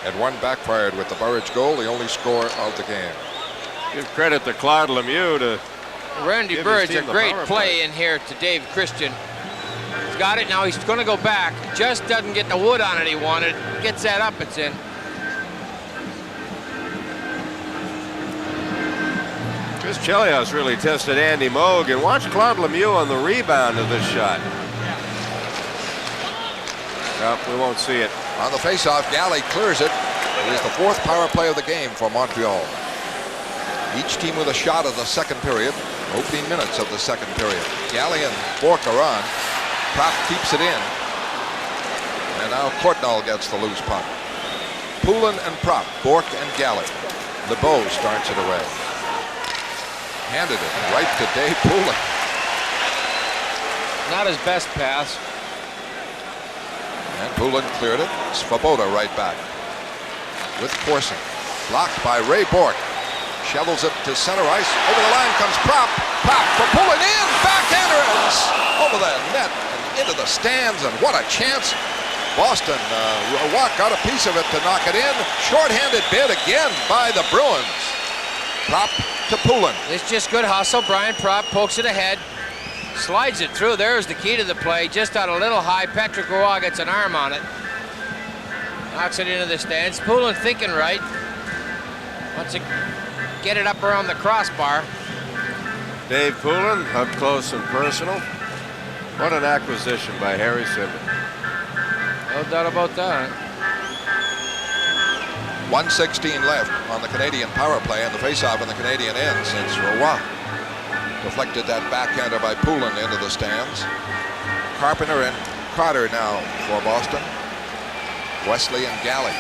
Had 1 backfired with the Burridge goal, the only score of the game. Give credit to Claude Lemieux to Randy Burridge, a great play in here to Dave Christian. He's got it now. He's going to go back. Just doesn't get the wood on it he wanted. Gets that up, it's in. Chris Chelios really tested Andy Moog, and watch Claude Lemieux on the rebound of this shot. No, we won't see it. On the faceoff, Galley clears it. It is the 4th power play of the game for Montreal. Each team with a shot of the second period. Opening minutes of the second period. Galley and Bourque are on. Propp keeps it in. And now Courtnall gets the loose puck. Poulin and Propp, Bourque and Galley. LeBeau starts it away. Handed it right to Dave Poulin. Not his best pass. And Poulin cleared it. Svoboda right back. With Corson. Blocked by Ray Bourque. Shovels it to center ice. Over the line comes Propp. Propp for Poulin in. Backhanders. Over the net and into the stands. And what a chance. Boston got a piece of it to knock it in. Short-handed bid again by the Bruins. Propp to Poulin. It's just good hustle. Brian Propp pokes it ahead. Slides it through. There's the key to the play. Just out a little high. Patrick Roy gets an arm on it. Knocks it into the stands. Poulin thinking right. Wants to get it up around the crossbar. Dave Poulin, up close and personal. What an acquisition by Harry Simmons. No doubt about that. 1:16 left on the Canadian power play, and the faceoff in the Canadian end since Roy deflected that backhander by Poulin into the stands. Carpenter and Carter now for Boston. Wesley and Galley.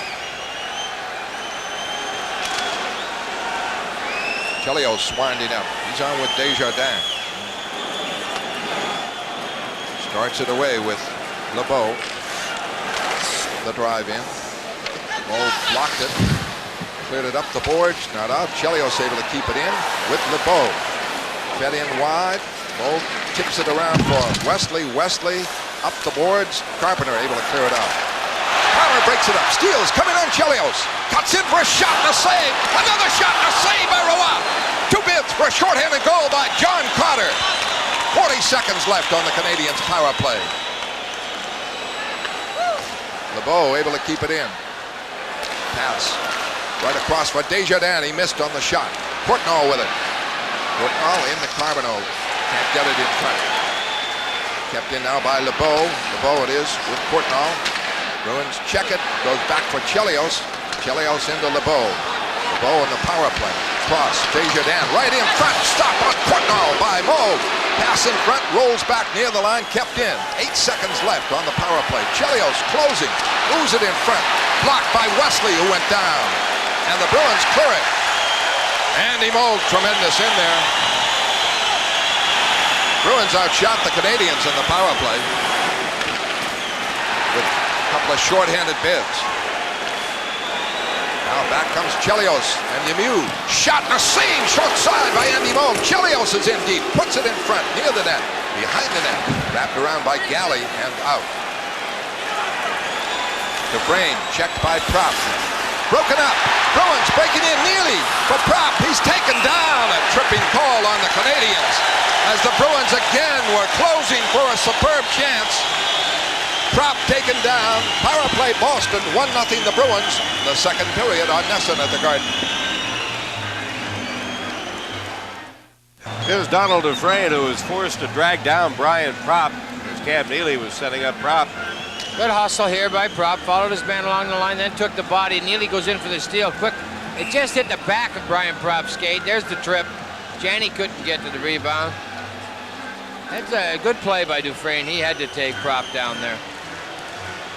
Chelios winding up. He's on with Desjardins. Starts it away with LeBeau. The drive in. Moog blocked it. Cleared it up the boards. Not out. Chelios able to keep it in with LeBeau. Fed in wide. Moog tips it around for Wesley. Wesley up the boards. Carpenter able to clear it out. Carter breaks it up. Steals coming on Chelios. Cuts in for a shot and a save. Another shot and a save by Roy. 2 bids for a shorthanded goal by John Carter. 40 seconds left on the Canadiens' power play. LeBeau able to keep it in. Pass right across for Desjardins. He missed on the shot. Courtnall with it. Courtnall in the Carbonneau. Can't get it in front. Kept in now by LeBeau. LeBeau it is with Courtnall. Bruins check it. Goes back for Chelios. Chelios into LeBeau. LeBeau in the power play. Cross. Desjardins right in front. Stop on Courtnall by Moog. Pass in front. Rolls back near the line. Kept in. 8 seconds left on the power play. Chelios closing. Moves it in front. Blocked by Wesley, who went down. And the Bruins clear it. Andy Moog, tremendous in there. Bruins outshot the Canadiens in the power play with a couple of short-handed bids. Now back comes Chelios and Lemieux. Shot and a seam, short side by Andy Moog. Chelios is in deep, puts it in front, near the net, behind the net. Wrapped around by Galley and out. Dufresne checked by Propp. Broken up. Bruins breaking in nearly. for Prop. He's taken down. A tripping call on the Canadians as the Bruins again were closing for a superb chance. Prop taken down. Power play Boston, 1-0 the Bruins. The second period on Nesson at the Garden. Here's Donald Dufresne, who was forced to drag down Brian Prop as Cam Neely was setting up Prop. Good hustle here by Prop. Followed his man along the line, then took the body. Neely goes in for the steal. Quick. It just hit the back of Brian Prop's skate. There's the trip. Janney couldn't get to the rebound. That's a good play by Dufresne. He had to take Prop down there.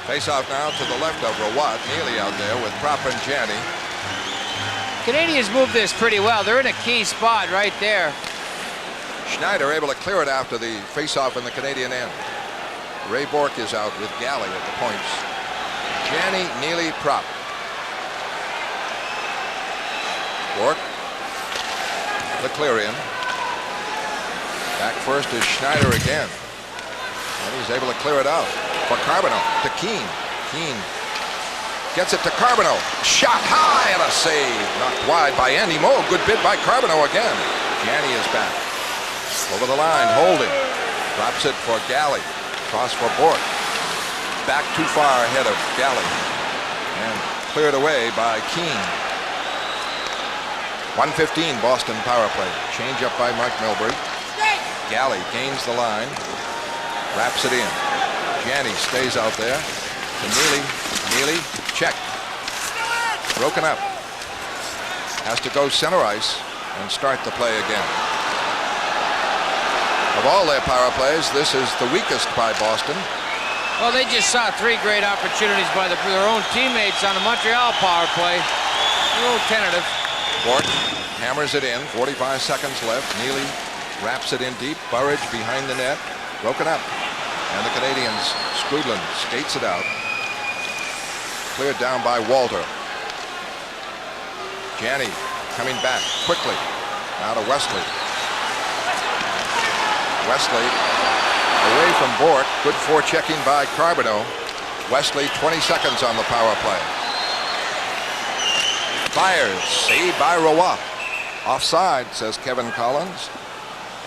Face-off now to the left of Rawat. Neely out there with Prop and Janney. Canadians moved this pretty well. They're in a key spot right there. Schneider able to clear it after the face-off in the Canadian end. Ray Bourque is out with Galley at the points. Janney, Neely, Prop. Bourque. The clear in. Back first is Schneider again. And he's able to clear it out. For Carbonneau to Keane. Keane gets it to Carbonneau. Shot high and a save. Knocked wide by Andy Moe. Good bid by Carbonneau again. Janney is back. Over the line, holding. Drops it for Galley. Cross for Bourque. Back too far ahead of Galley. And cleared away by Keane. 1:15 Boston power play. Change up by Mike Milbury. Galley gains the line. Wraps it in. Janney stays out there. To Neely. Neely, check. Broken up. Has to go center ice and start the play again. Of all their power plays, this is the weakest by Boston. Well, they just saw three great opportunities by their own teammates on the Montreal power play. A little tentative. Bourque hammers it in. 45 seconds left. Neely wraps it in deep. Burridge behind the net. Broken up. And the Canadians, Skrudland skates it out. Cleared down by Walter. Janney coming back quickly. Now to Wesley. Wesley away from Bourque. Good forechecking by Carbonneau. Wesley 20 seconds on the power play. Fires. Saved by Rawat. Offside, says Kevin Collins.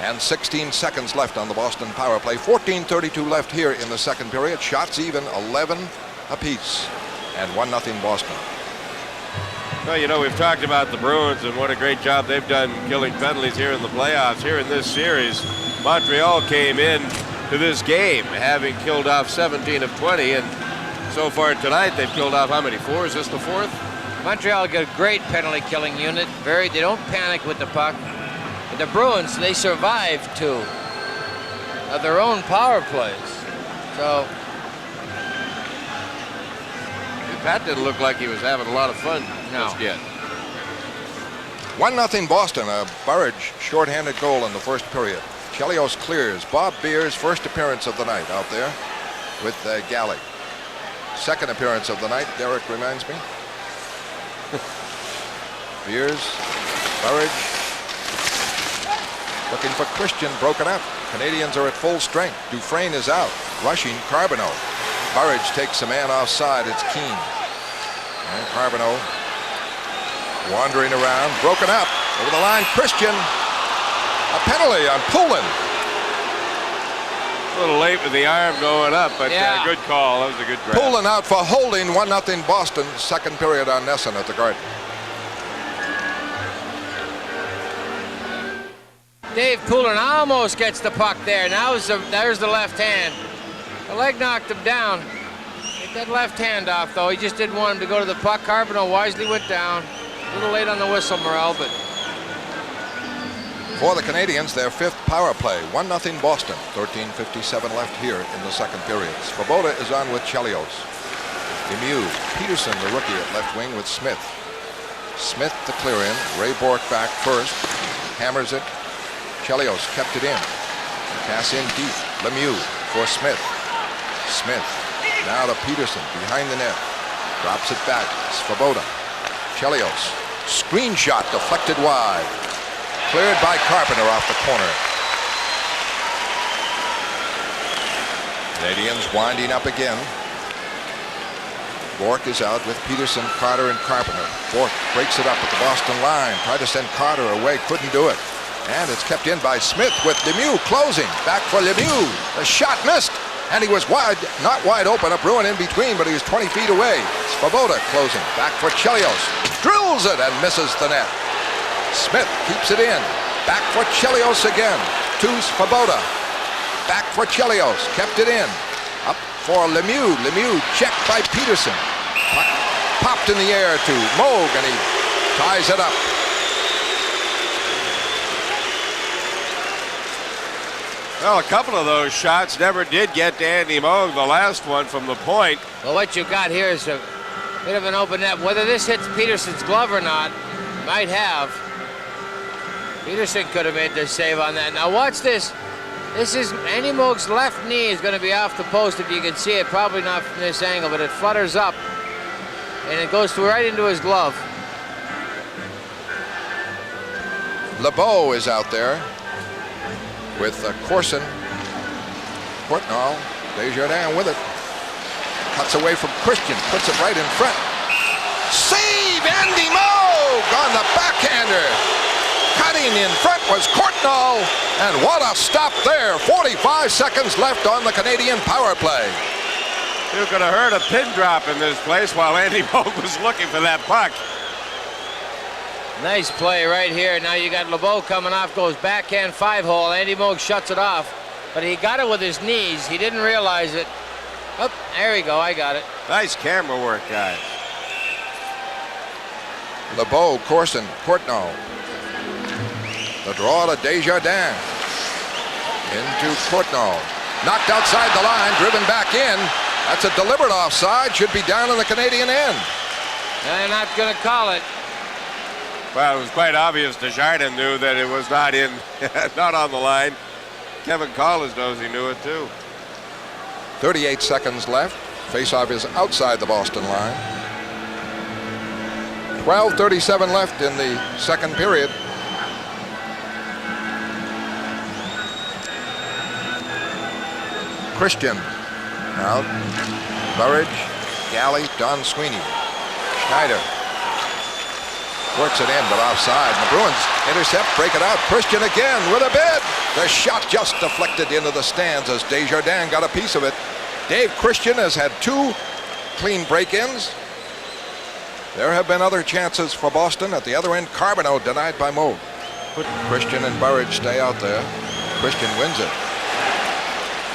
And 16 seconds left on the Boston power play. 14:32 left here in the second period. Shots even, 11 apiece. And 1-0 Boston. Well, you know, we've talked about the Bruins and what a great job they've done killing penalties here in the playoffs. Here in this series, Montreal came in to this game having killed off 17 of 20. And so far tonight, they've killed off how many? 4? Is this the 4th? Montreal got a great penalty killing unit. They don't panic with the puck. But the Bruins, they survived 2 of their own power plays. So Pat didn't look like he was having a lot of fun just yet. 1-0 Boston. A Burridge shorthanded goal in the first period. Chelios clears. Bob Beers, first appearance of the night out there with Galley. Second appearance of the night, Derek reminds me. Beers, Burridge. Looking for Christian, broken up. Canadians are at full strength. Dufresne is out. Rushing Carbonneau. Burridge takes a man offside. It's Keane. And Carbonneau wandering around. Broken up. Over the line, Christian. A penalty on Poulin. A little late with the arm going up, but good call. That was a good grab. Poulin out for holding. 1-0 Boston. Second period on Nesson at the Garden. Dave Poulin almost gets the puck there. Now there's the left hand. The leg knocked him down. Get that left hand off, though. He just didn't want him to go to the puck. Carbonneau wisely went down. A little late on the whistle, Morel, but... For the Canadians, their fifth power play. 1-0 Boston. 13:57 left here in the second period. Svoboda is on with Chelios. Lemieux. Peterson, the rookie, at left wing with Smith. Smith to clear in. Ray Bourque back first. Hammers it. Chelios kept it in. Pass in deep. Lemieux for Smith. Smith now to Peterson behind the net. Drops it back. Svoboda. Chelios. Screen shot deflected wide. Cleared by Carpenter off the corner. Canadians winding up again. Bork is out with Peterson, Carter, and Carpenter. Bork breaks it up at the Boston line. Tried to send Carter away, couldn't do it. And it's kept in by Smith with Lemieux closing. Back for Lemieux. The shot missed. And he was wide, not wide open, a Bruin in between, but he was 20 feet away. Svoboda closing. Back for Chelios. Drills it and misses the net. Smith keeps it in. Back for Chelios again. To Svoboda. Back for Chelios. Kept it in. Up for Lemieux. Lemieux checked by Peterson. Puck popped in the air to Moog, and he ties it up. Well, a couple of those shots never did get to Andy Moog. The last one from the point. Well, what you got here is a bit of an open net. Whether this hits Peterson's glove or not, might have. Peterson could have made the save on that. Now watch this. This is Andy Moog's left knee is going to be off the post if you can see it. Probably not from this angle, but it flutters up and it goes right into his glove. LeBeau is out there with Corson. Courtnall, Desjardins with it. Cuts away from Christian, puts it right in front. Save Andy Moog on the backhander. Cutting in front was Courtnall, and what a stop there. 45 seconds left on the Canadian power play. You could have heard a pin drop in this place while Andy Moog was looking for that puck. Nice play right here. Now you got LeBeau coming off, goes backhand 5-hole. Andy Moog shuts it off, but he got it with his knees. He didn't realize it. Oh, there we go. I got it. Nice camera work, guys. LeBeau, Corson, Courtnall. The draw to Desjardins. Into Courtnall. Knocked outside the line, driven back in. That's a deliberate offside. Should be down in the Canadian end. They're not going to call it. Well, it was quite obvious Desjardins knew that it was not in, not on the line. Kevin Collins knows he knew it too. 38 seconds left. Faceoff is outside the Boston line. 12:37 left in the second period. Christian out. Burridge, Galley, Don Sweeney. Schneider works it in, but offside. The Bruins intercept, break it out. Christian again with a bid. The shot just deflected into the stands as Desjardins got a piece of it. Dave Christian has had 2 clean break-ins. There have been other chances for Boston. At the other end, Carbonneau denied by Moog. Christian and Burridge stay out there. Christian wins it.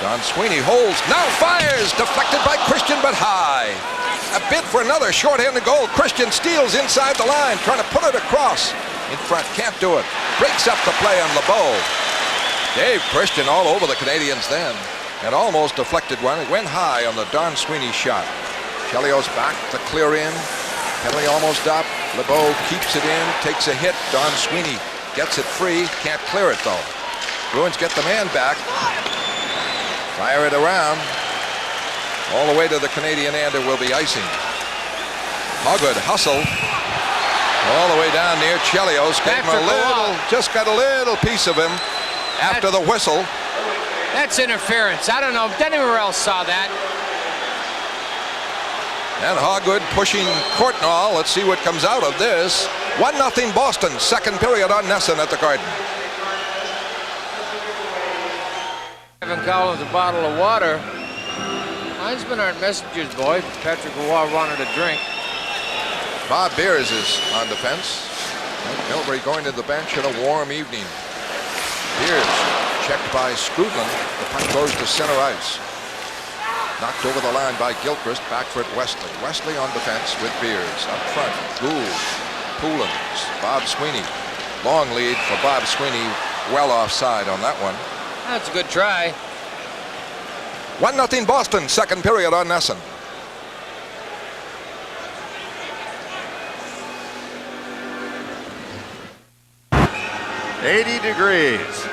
Don Sweeney holds, now fires, deflected by Christian, but high. A bid for another short-handed goal. Christian steals inside the line, trying to put it across. In front, can't do it. Breaks up the play on LeBeau. Dave Christian all over the Canadians then, and almost deflected one. It went high on the Don Sweeney shot. Chelios back to clear in. Penalty almost up. LeBeau keeps it in, takes a hit. Don Sweeney gets it free, can't clear it though. Bruins get the man back. Fire it around. All the way to the Canadian end. There will be icing. Hogwood hustle all the way down near Chelios. Just got a little piece of him after the whistle. That's interference. I don't know. Anywhere else saw that. And Hogwood pushing Courtnall. Let's see what comes out of this. 1-0 Boston. Second period on Nesson at the Garden. Kevin Collins a bottle of water. Linesmen aren't messengers, boy. Patrick Roy wanted a drink. Bob Beers is on defense. Milbury going to the bench in a warm evening. Beers checked by Skrudland. The puck goes to center ice. Knocked over the line by Gilchrist. Back for it, Wesley. Wesley on defense with Beers. Up front, Gould, Poulin, Bob Sweeney. Long lead for Bob Sweeney. Well offside on that one. That's a good try. 1-0 Boston, second period on Nesson. $80 degrees.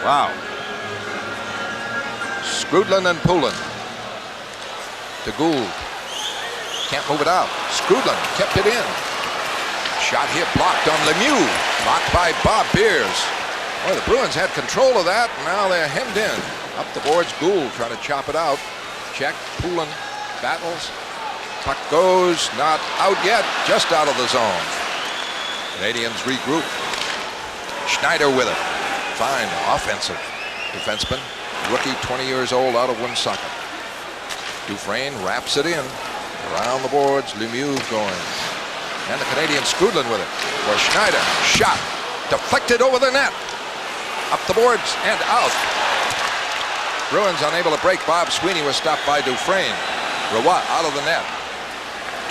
Wow. Skrudland and Poulin to Gould. Can't move it out. Skrudland kept it in. Shot hit blocked on Lemieux. Blocked by Bob Beers. Boy, the Bruins had control of that. Now they're hemmed in. Up the boards, Gould trying to chop it out. Check, Poulin battles. Puck goes, not out yet, just out of the zone. Canadians regroup. Schneider with it. Fine offensive defenseman. Rookie, 20 years old, out of Woonsocket. Dufresne wraps it in. Around the boards, Lemieux going. And the Canadian Skrudland with it. For Schneider, shot. Deflected over the net. Up the boards and out. Bruins unable to break. Bob Sweeney was stopped by Dufresne. Roy out of the net.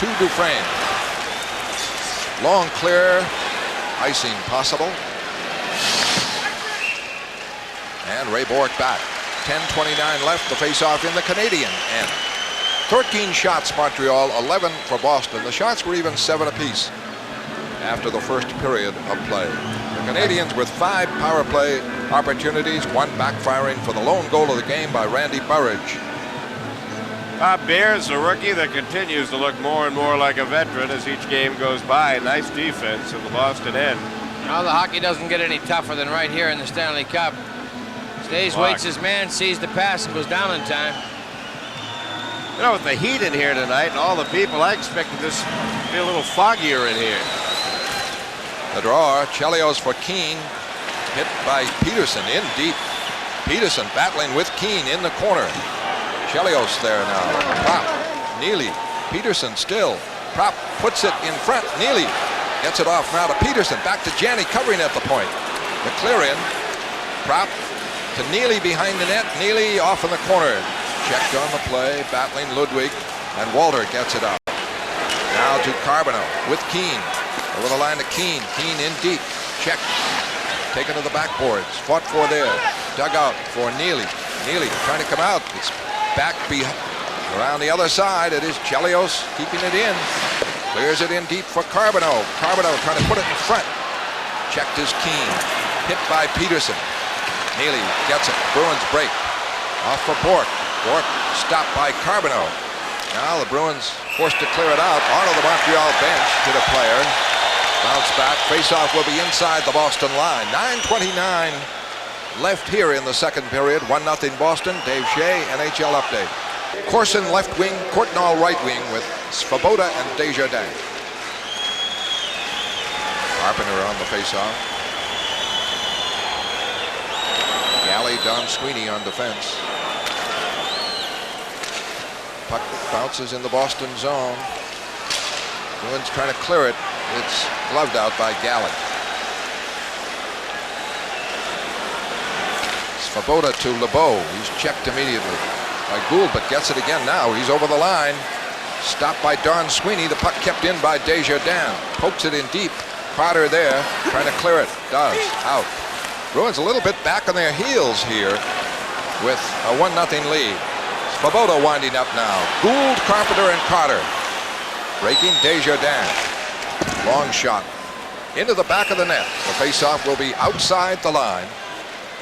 To Dufresne. Long clear. Icing possible. And Ray Bourque back. 10:29 left. The face-off in the Canadian end. 13 shots Montreal, 11 for Boston. The shots were even 7 apiece after the first period of play. The Canadians with 5 power play opportunities, 1 backfiring for the lone goal of the game by Randy Burridge. Bob Beers, a rookie that continues to look more and more like a veteran as each game goes by. Nice defense in the Boston end. Well, the hockey doesn't get any tougher than right here in the Stanley Cup. Stays, waits his man, sees the pass, and goes down in time. You know, with the heat in here tonight and all the people, I expected this to be a little foggier in here. The draw, Chelios for Keane. Hit by Peterson in deep. Peterson battling with Keane in the corner. Chelios there now. Prop, Neely, Peterson still. Prop puts it in front. Neely gets it off now to Peterson. Back to Janney covering at the point. The clear in. Prop to Neely behind the net. Neely off in the corner. Checked on the play, battling Ludwig, and Walter gets it out. Now to Carbonneau with Keane. Over the line to Keane. Keane in deep. Check. Taken to the backboards. Fought for there. Dug out for Neely. Neely trying to come out. It's back around the other side. It is Chelios keeping it in. Clears it in deep for Carbonneau. Carbonneau trying to put it in front. Checked is Keane. Hit by Peterson. Neely gets it. Bruins break. Off for Bourque. Bourque stopped by Carbonneau. Now the Bruins forced to clear it out. Onto the Montreal bench. Hit a player. Bounce back. Face-off will be inside the Boston line. 9:29 left here in the second period. 1-0 Boston. Dave Shea, NHL update. Corson left wing, Courtnall right wing with Svoboda and Desjardins. Carpenter on the face-off. Galley, Don Sweeney on defense. Puck bounces in the Boston zone. Bruins trying to clear it. It's gloved out by Galley. Svoboda to LeBeau. He's checked immediately by Gould, but gets it again now. He's over the line. Stopped by Don Sweeney. The puck kept in by Desjardins. Pokes it in deep. Carter there, trying to clear it. Does. Out. Bruins a little bit back on their heels here with a 1-0 lead. Svoboda winding up now. Gould, Carpenter, and Carter. Breaking Desjardins. Long shot. Into the back of the net. The face-off will be outside the line.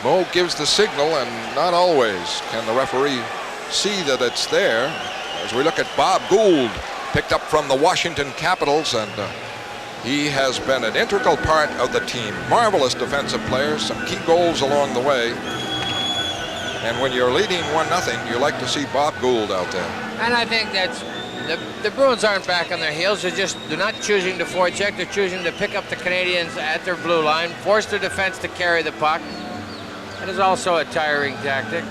Mo gives the signal, and not always can the referee see that it's there. As we look at Bob Gould, picked up from the Washington Capitals, and he has been an integral part of the team. Marvelous defensive player, some key goals along the way. And when you're leading 1-0, you like to see Bob Gould out there. And I think that's the Bruins aren't back on their heels. They're not choosing to forecheck. They're choosing to pick up the Canadians at their blue line, force their defense to carry the puck. That is also a tiring tactic.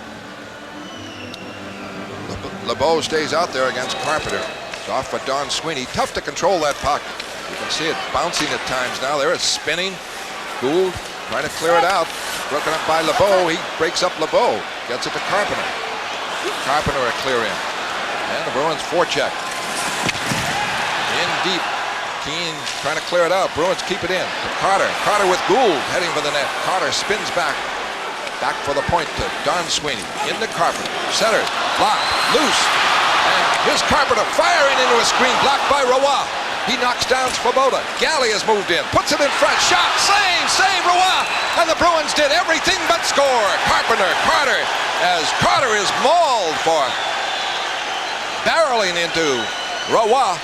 LeBeau stays out there against Carpenter. It's off for Don Sweeney. Tough to control that puck. You can see it bouncing at times now. There it's spinning. Gould trying to clear it out. Broken up by LeBeau. He breaks up LeBeau. Gets it to Carpenter. Carpenter a clear in. And the Bruins forecheck. In deep. Keane trying to clear it out. Bruins keep it in. To Carter. Carter with Gould heading for the net. Carter spins back. Back for the point to Don Sweeney. Into Carpenter. Center. Blocked. Loose. And here's Carpenter firing into a screen. Blocked by Roy. He knocks down Svoboda. Galley has moved in. Puts it in front. Shot. Save Roy. And the Bruins did everything but score. Carpenter. Carter. As Carter is mauled for barreling into Roy.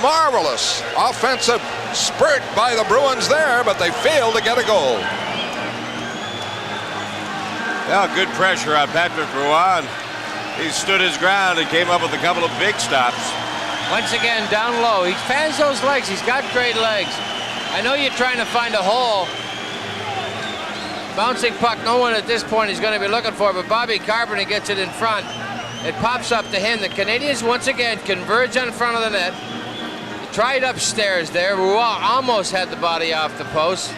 Marvelous offensive spurt by the Bruins there, but they failed to get a goal. Well, good pressure on Patrick Roy. He stood his ground and came up with a couple of big stops. Once again, down low. He fans those legs. He's got great legs. I know you're trying to find a hole. Bouncing puck, no one at this point is going to be looking for, but Bobby Carpenter gets it in front. It pops up to him. The Canadians once again converge on front of the net. Tried upstairs there. Roy almost had the body off the post.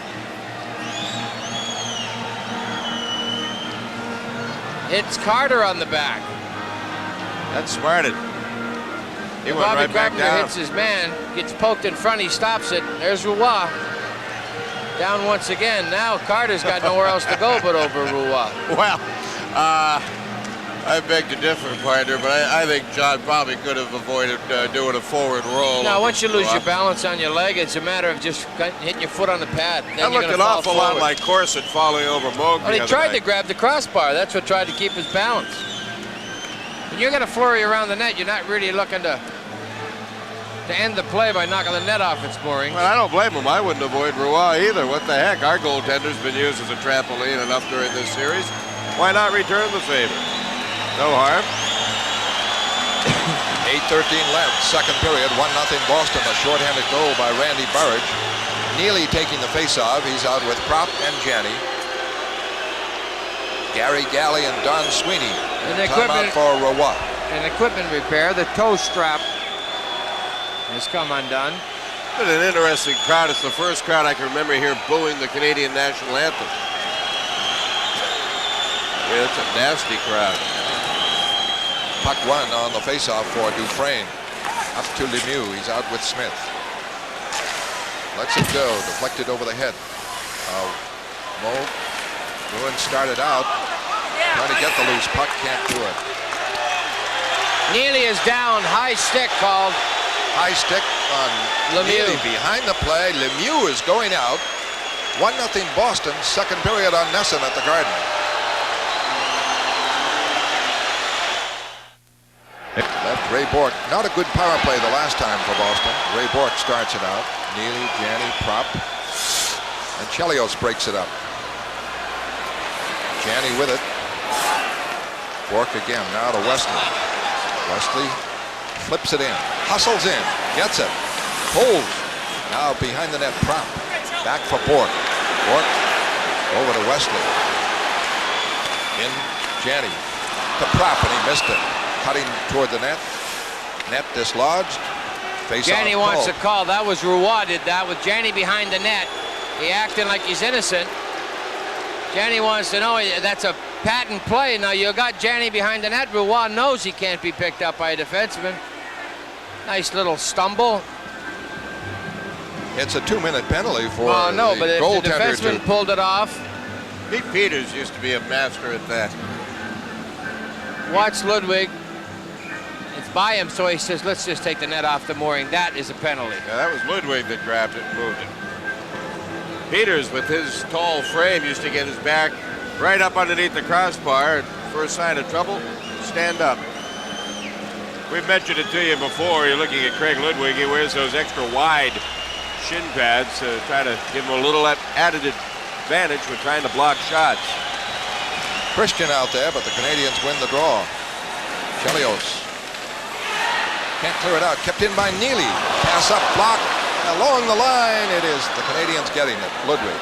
It's Carter on the back. That's smarted. He went Bobby right back Carpenter down. hits his man, gets poked in front, he stops it. There's Roy. Down once again. Now Carter's got nowhere else to go but over Roy. Well, I beg to differ, partner, but I think John probably could have avoided doing a forward roll. Now, once you lose your balance on your leg, it's a matter of just hitting your foot on the pad. Then That you're looked gonna an fall awful forward. lot like Corson falling over Moog. Well, he tried to grab the crossbar. That's what tried to keep his balance. When you're going to flurry around the net, you're not really looking to end the play by knocking the net off its moorings. Well, I don't blame him. I wouldn't avoid Roy either. What the heck? Our goaltender's been used as a trampoline enough during this series. Why not return the favor? No harm. 8:13 left, second period, 1-0 Boston. A shorthanded goal by Randy Burridge. Neely taking the face-off. He's out with Prop and Janney. Gary Galley and Don Sweeney. And Timeout for Roy. An equipment repair. The toe strap has come undone. Been an interesting crowd. It's the first crowd I can remember here booing the Canadian national anthem. Yeah, it's a nasty crowd. Puck won on the face-off for Dufresne. Up to Lemieux. He's out with Smith. Lets it go. Deflected over the head. Bruin started out. Trying to get the loose puck. Can't do it. Neely is down. High stick called. High stick on Lemieux. Neely behind the play. Lemieux is going out. 1-0 Boston. Second period on Nesson at the Garden. Left Ray Bourque. Not a good power play the last time for Boston. Ray Bourque starts it out. Neely, Janney, Prop. And Chelios breaks it up. Janney with it. Bourque again. Now to Wesley. Wesley flips it in. Hustles in. Gets it. Holds. Now behind the net. Prop. Back for Bourque. Bourque over to Wesley. In Janney. To Prop, and he missed it. Cutting toward the net. Net dislodged. Janney wants a call. That was Roy did that with Janney behind the net. He acting like he's innocent. Janney wants to know that's a patent play. Now you got Janney behind the net. Roy knows he can't be picked up by a defenseman. Nice little stumble. It's a 2-minute penalty for no, the but if goaltender. the defenseman pulled it off. Pete Peters used to be a master at that. Watch Ludwig. It's by him, so he says, let's just take the net off the mooring. That is a penalty. Yeah, that was Ludwig that grabbed it and moved it. Peters, with his tall frame, used to get his back right up underneath the crossbar. First sign of trouble, stand up. We've mentioned it to you before. You're looking at Craig Ludwig. He wears those extra wide shin pads to try to give him a little added advantage when trying to block shots. Christian out there, but the Canadians win the draw. Chelios can't clear it out. Kept in by Neely. Pass up, block. Along the line, it is the Canadians getting it. Ludwig.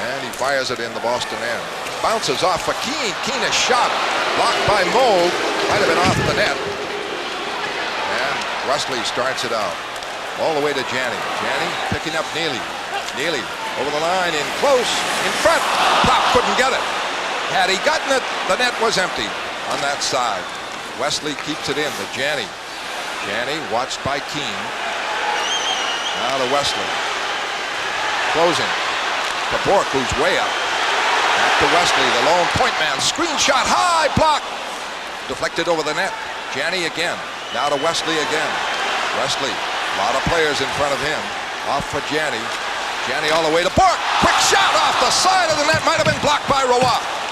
And he fires it in the Boston end. Bounces off for Keane. Keane is shot. Blocked by Mold. Might have been off the net. And Wesley starts it out. All the way to Janney. Janney picking up Neely. Neely over the line, in close, in front. Prop couldn't get it. Had he gotten it, the net was empty on that side. Wesley keeps it in to Janney. Janney watched by Keane. Now to Wesley. Closing. To Bourque, who's way up. Back to Wesley, the lone point man. Screen shot, high block. Deflected over the net. Janney again. Now to Wesley again. Wesley, a lot of players in front of him. Off for Janney. Janney all the way to Bourque. Quick shot off the side of the net. Might have been blocked by Roy.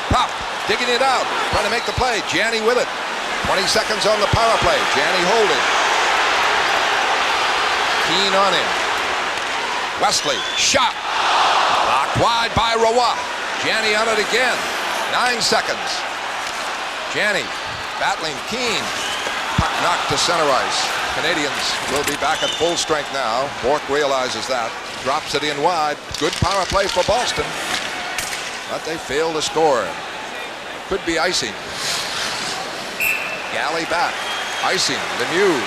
Prop digging it out. Trying to make the play. Janney with it. 20 seconds on the power play. Janney holding. Keane on him. Wesley, shot. Blocked wide by Roy. Janney on it again. 9 seconds. Janney battling Keane. Puck knocked to center ice. Canadians will be back at full strength now. Bourque realizes that. Drops it in wide. Good power play for Boston. But they fail to score. Could be icing. Galley back. Icing. Lemieux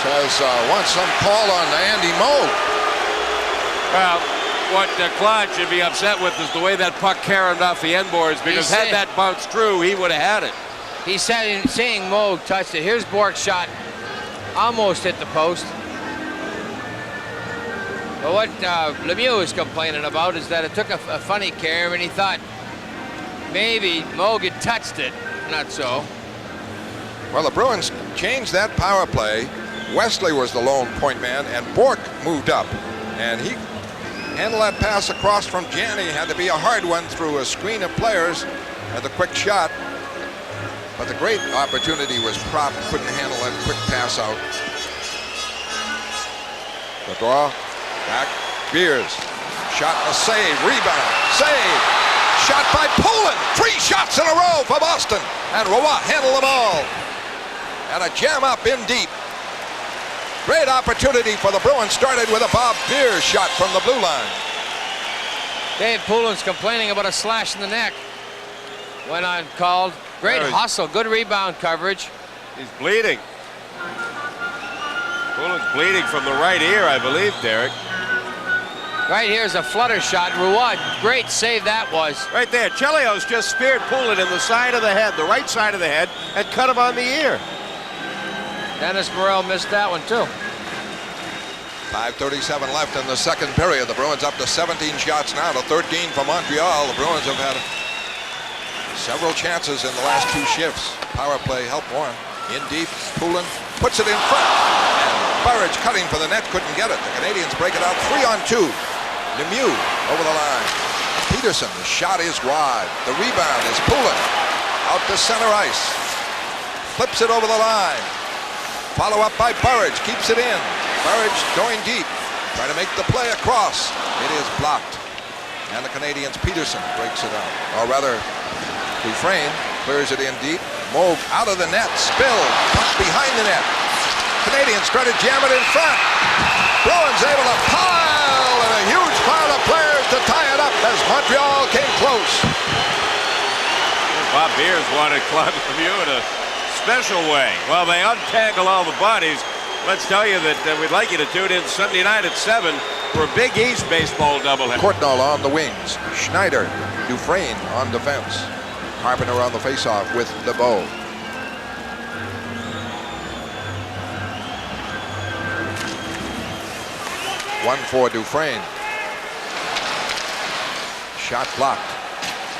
says wants some call on Andy Moog. Well, what Claude should be upset with is the way that puck carried off the end boards, because had that bounced true, he would have had it. He's saying Moog touched it. Here's Bourque's shot. Almost hit the post. But what Lemieux is complaining about is that it took a funny care, and he thought maybe Moog had touched it. Not so. Well, the Bruins changed that power play. Wesley was the lone point man, and Bourque moved up. And he handled that pass across from Janney. Had to be a hard one through a screen of players and the quick shot. But the great opportunity was Prop. Couldn't handle that quick pass out. The draw. Back. Beers. Shot and a save. Rebound. Save. Shot by Poland. 3 shots in a row for Boston. And Roy handled them all. And a jam up in deep. Great opportunity for the Bruins. Started with a Bob Beers shot from the blue line. Dave Poulin's complaining about a slash in the neck. Went uncalled. Great hustle. Good rebound coverage. He's bleeding. Poulin's bleeding from the right ear, I believe, Derek. Right here's a flutter shot. Rouad, great save that was. Right there. Chelios just speared Poulin in the side of the head, the right side of the head, and cut him on the ear. Dennis Morel missed that one, too. 5:37 left in the second period. The Bruins up to 17 shots now to 13 for Montreal. The Bruins have had several chances in the last 2 shifts. Power play helped one. In deep, Poulin puts it in front. And Burridge cutting for the net, couldn't get it. The Canadians break it out 3-on-2. Lemieux over the line. Peterson, the shot is wide. The rebound is Poulin. Out to center ice. Flips it over the line. Follow up by Burridge, keeps it in. Burridge going deep, trying to make the play across. It is blocked. And the Canadians, Peterson breaks it out. Or rather, Dufresne clears it in deep. Moog out of the net, spilled, puck behind the net. Canadians try to jam it in front. Bruins able to pile, and a huge crowd of players to tie it up as Montreal came close. Bob Beers wanted Claude Lemieux in a special way. Well, they untangle all the bodies. Let's tell you that we'd like you to tune in Sunday night at 7 for a Big East baseball doubleheader. Courtnall on the wings. Schneider, Dufresne on defense. Carpenter on the faceoff with LeBeau. One for Dufresne. Shot blocked.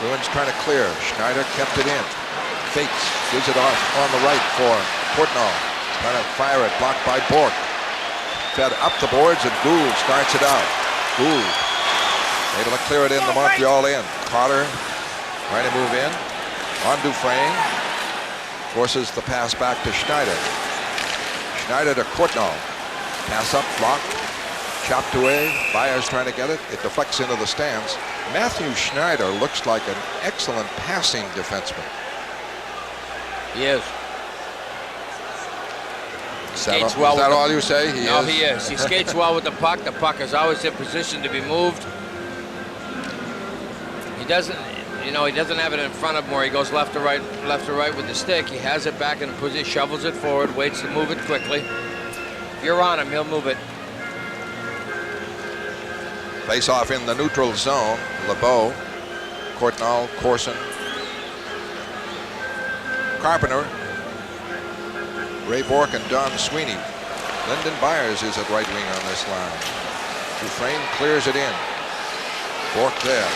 Bruins trying to clear. Schneider kept it in. Fakes, gives it off on the right for Courtnall. Trying to fire it, blocked by Bourque. Fed up the boards, and Gould starts it out. Gould able to clear it in the Montreal end. Carter trying to move in on Dufresne. Forces the pass back to Schneider. Schneider to Courtnall. Pass up, blocked. Chopped away. Byers trying to get it. It deflects into the stands. Matthew Schneider looks like an excellent passing defenseman. He is. Is that all you say? He is. He skates well with the puck. The puck is always in position to be moved. He doesn't have it in front of him where he goes left to right with the stick. He has it back in position, shovels it forward, waits to move it quickly. If you're on him, he'll move it. Face off in the neutral zone. LeBeau, Courtnall, Corson, Carpenter, Ray Bourque, and Don Sweeney. Lyndon Byers is at right wing on this line. Dufresne clears it in. Bourque there.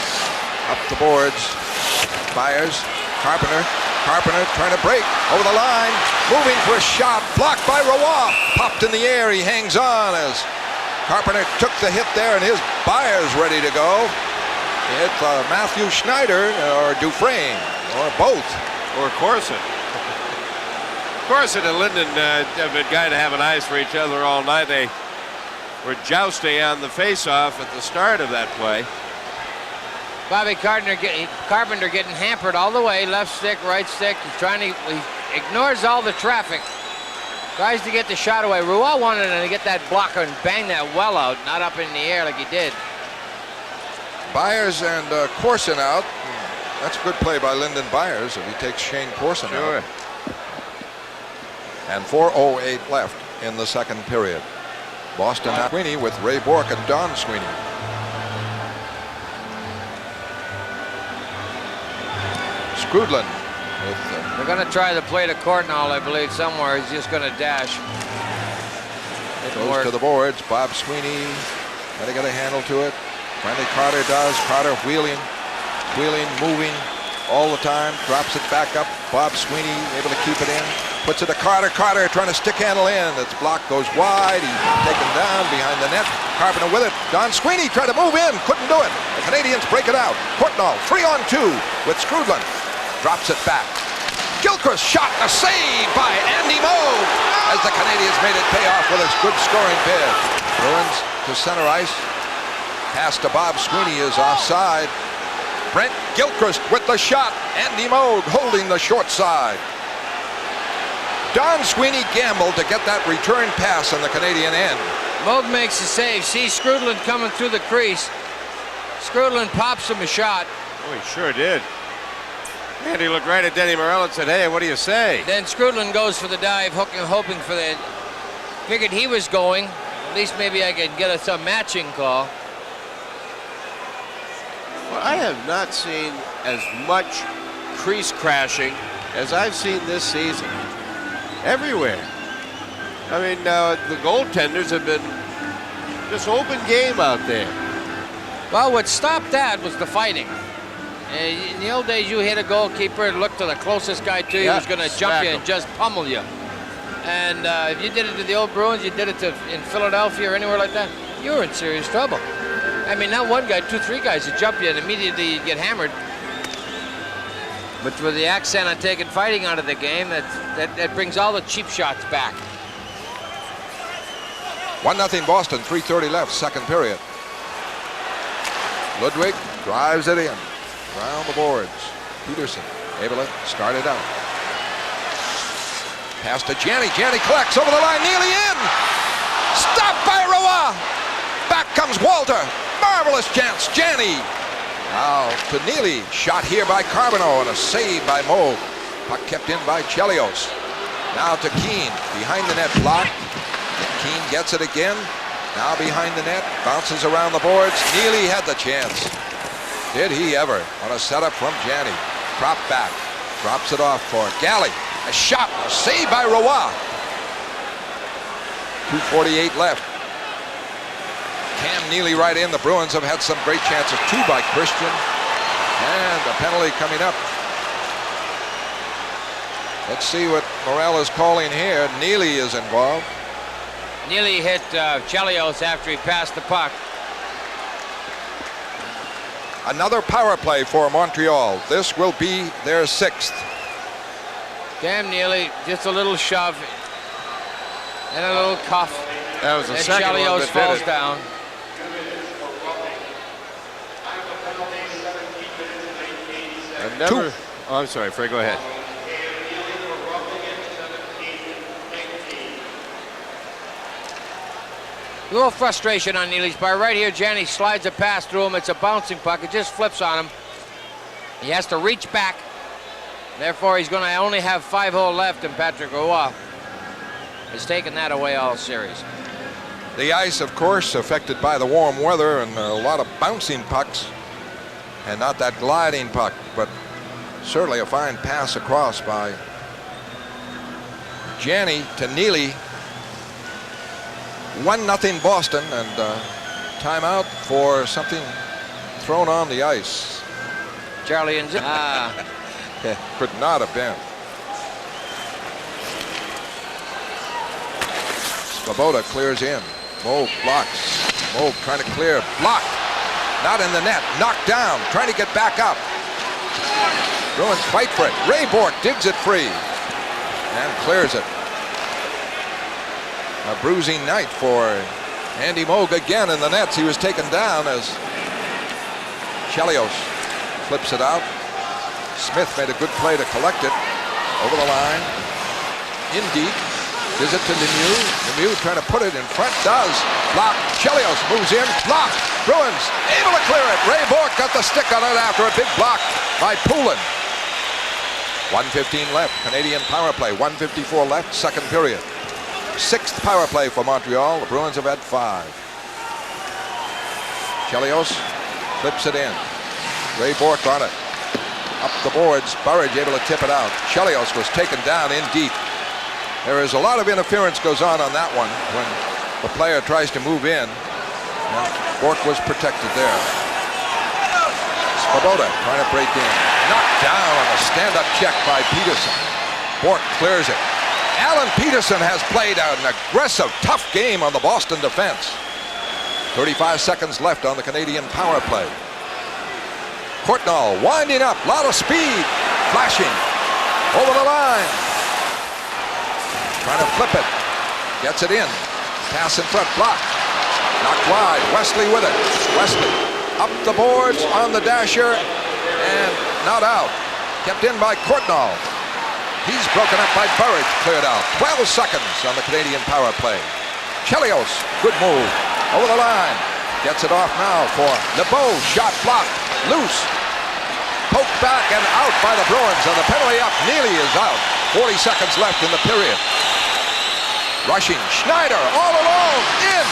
Up the boards. Byers, Carpenter trying to break over the line. Moving for a shot. Blocked by Roy. Popped in the air. He hangs on as Carpenter took the hit there, and his Byers ready to go. It's Matthew Schneider or Dufresne, or both. Or Corson. Corson and Linden have been guys to have an eyes for each other all night. They were jousting on the face-off at the start of that play. Bobby Carpenter getting hampered all the way, left stick, right stick. He ignores all the traffic. Tries to get the shot away. Roy wanted to get that blocker and bang that well out, not up in the air like he did. Byers and Corson out. That's a good play by Lyndon Byers if he takes Shane Corson out. And 4:08 left in the second period. Boston Sweeney with Ray Bourque and Don Sweeney. Scrudlin with They're going to try the play to Courtnall, I believe, somewhere. He's just going to dash. goes to the boards. Bob Sweeney got to get a handle to it. Finally Carter does. Carter wheeling, moving all the time. Drops it back up. Bob Sweeney able to keep it in. Puts it to Carter. Carter trying to stick handle in. It's blocked, goes wide. He's taken down behind the net. Carpenter with it. Don Sweeney tried to move in. Couldn't do it. The Canadians break it out. Courtnall 3-on-2 with Scrudlin. Drops it back. Gilchrist shot and a save by Andy Moe as the Canadians made it pay off with a good scoring bid. Bruins to center ice. Pass to Bob Sweeney is offside. Brent Gilchrist with the shot. Andy Moe holding the short side. Don Sweeney gambled to get that return pass on the Canadian end. Moe makes the save. See Scrudlin coming through the crease. Scrudlin pops him a shot. Oh, he sure did. And he looked right at Denny Morel and said, hey, what do you say? Then Scrudlin goes for the dive, hoping for the... Figured he was going. At least maybe I could get some matching call. Well, I have not seen as much crease crashing as I've seen this season. Everywhere. I mean, the goaltenders have been just open game out there. Well, what stopped that was the fighting. In the old days, you hit a goalkeeper, look to the closest guy to you, who's going to jump you and just pummel you. And if you did it to the old Bruins, you did it in Philadelphia or anywhere like that, you were in serious trouble. I mean, not one guy, 2-3 guys would jump you and immediately you get hammered. But with the accent on taking fighting out of the game, that brings all the cheap shots back. 1-0 Boston, 3:30 left, second period. Ludwig drives it in. Around the boards. Peterson able to start it out. Pass to Janney. Janney collects over the line. Nearly in. Stopped by Roy. Back comes Walter. Marvelous chance. Janney. Now to Neely. Shot here by Carbonneau and a save by Moe. Puck kept in by Chelios. Now to Keane. Behind the net block. Keane gets it again. Now behind the net. Bounces around the boards. Neely had the chance. Did he ever, on a setup from Janney. Drop back, drops it off for Galley. A shot, a save by Roy. 2:48 left. Cam Neely right in. The Bruins have had some great chances. 2 by Christian. And a penalty coming up. Let's see what Morel is calling here. Neely is involved. Neely hit Chelios after he passed the puck. Another power play for Montreal. This will be their 6th. Cam Neely, just a little shove and a little cuff. That was the and second Chelios one that falls did it. down. I've never... Oh, I'm sorry, Fred, go ahead. A little frustration on Neely's part. Right here, Janney slides a pass through him. It's a bouncing puck. It just flips on him. He has to reach back. Therefore, he's going to only have 5-0 left, and Patrick Roy has taken that away all series. The ice, of course, affected by the warm weather and a lot of bouncing pucks and not that gliding puck, but certainly a fine pass across by Janney to Neely. 1-0 Boston, and timeout for something thrown on the ice. Charlie and Could not have been. Svoboda clears in. Moe blocks. Moe trying to clear. Blocked. Not in the net. Knocked down. Trying to get back up. Bruins fight for it. Ray Bourque digs it free and clears it. A bruising night for Andy Moe again in the nets. He was taken down as Chelios flips it out. Smith made a good play to collect it. Over the line. In deep. Gives it to Lemieux. Lemieux trying to put it in front. Does. Block. Chelios moves in. Block. Bruins able to clear it. Ray Bourque got the stick on it after a big block by Poulin. 1:15 left. Canadian power play. 1:54 left. Second period. Sixth power play for Montreal. The Bruins have had 5. Chelios flips it in. Ray Bourque on it. Up the boards. Burridge able to tip it out. Chelios was taken down in deep. There is a lot of interference goes on that one when the player tries to move in. Bourque was protected there. Svoboda trying to break in. Knocked down on a stand-up check by Peterson. Bourque clears it. Alan Peterson has played an aggressive, tough game on the Boston defense. 35 seconds left on the Canadian power play. Courtnall winding up, lot of speed, flashing over the line. Trying to flip it, gets it in. Pass in front, blocked. Knocked wide, Wesley with it. Wesley up the boards on the dasher and not out. Kept in by Courtnall. He's broken up by Burridge, cleared out. 12 seconds on the Canadian power play. Chelios, good move, over the line. Gets it off now for LeBeau, shot blocked, loose. Poked back and out by the Bruins, and the penalty up. Neely is out. 40 seconds left in the period. Rushing, Schneider all alone, in.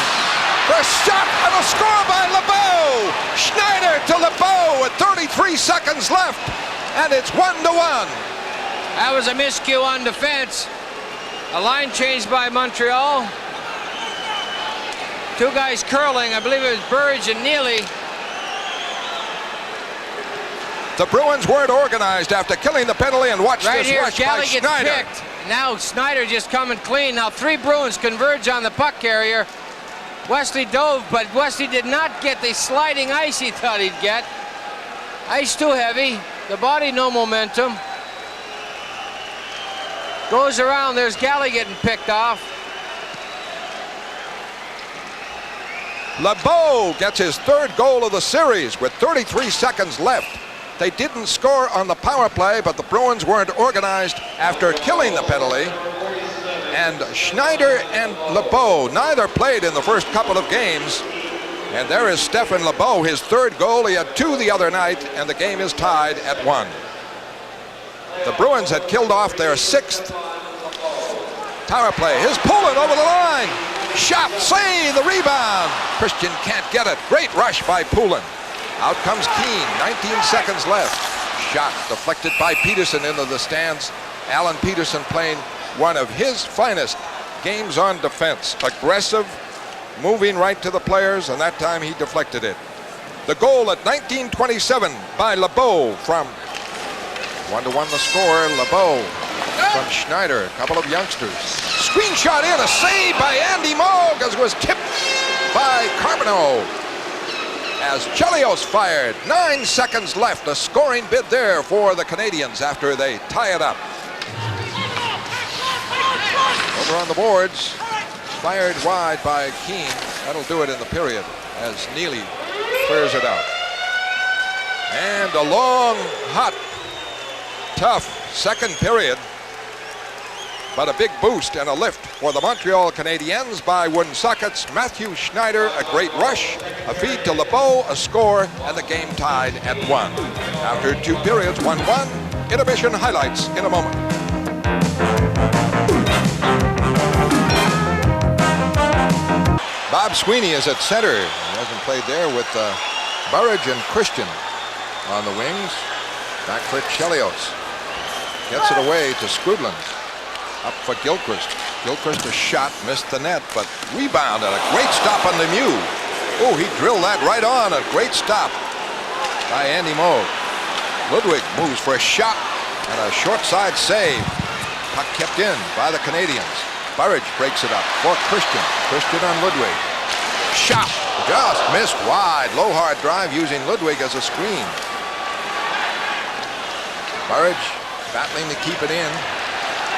The shot and a score by LeBeau. Schneider to LeBeau with 33 seconds left, and it's 1-1. That was a miscue on defense. A line change by Montreal. 2 guys curling. I believe it was Burridge and Neely. The Bruins weren't organized after killing the penalty, and watch right this here, rush Galley by gets Schneider. picked. Now Snyder just coming clean. Now 3 Bruins converge on the puck carrier. Wesley dove, but Wesley did not get the sliding ice he thought he'd get. Ice too heavy. The body no momentum. Goes around. There's Galley getting picked off. LeBeau gets his 3rd goal of the series with 33 seconds left. They didn't score on the power play, but the Bruins weren't organized after killing the penalty. And Schneider and LeBeau neither played in the first couple of games. And there is Stephen LeBeau, his 3rd goal. He had 2 the other night, and the game is tied at 1. The Bruins had killed off their 6th power play. Here's Poulin over the line. Shot, save, the rebound. Christian can't get it. Great rush by Poulin. Out comes Keane, 19 seconds left. Shot deflected by Peterson into the stands. Alan Peterson playing one of his finest games on defense. Aggressive, moving right to the players, and that time he deflected it. The goal at 19:27 by LeBeau from 1-1 the score. LeBeau from Schneider, a couple of youngsters. Screen shot in, a save by Andy Moog as it was tipped by Carbonneau. As Chelios fired, 9 seconds left, a scoring bid there for the Canadians after they tie it up. Over on the boards, fired wide by Keane. That'll do it in the period as Neely clears it out. And a long, hot, tough second period, but a big boost and a lift for the Montreal Canadiens by Woonsocket's Matthew Schneider. A great rush, a feed to LeBeau, a score, and the game tied at 1. After 2 periods, 1-1. Intermission highlights in a moment. Bob Sweeney is at center. He hasn't played there with Burridge and Christian on the wings. Back for Chelios. Gets it away to Skrudland. Up for Gilchrist. Gilchrist a shot, missed the net, but rebound and a great stop on Lemieux. Oh, he drilled that right on. A great stop by Andy Moog. Ludwig moves for a shot and a short side save. Puck kept in by the Canadians. Burridge breaks it up for Christian. Christian on Ludwig. Shot just missed wide. Low hard drive using Ludwig as a screen. Burridge battling to keep it in.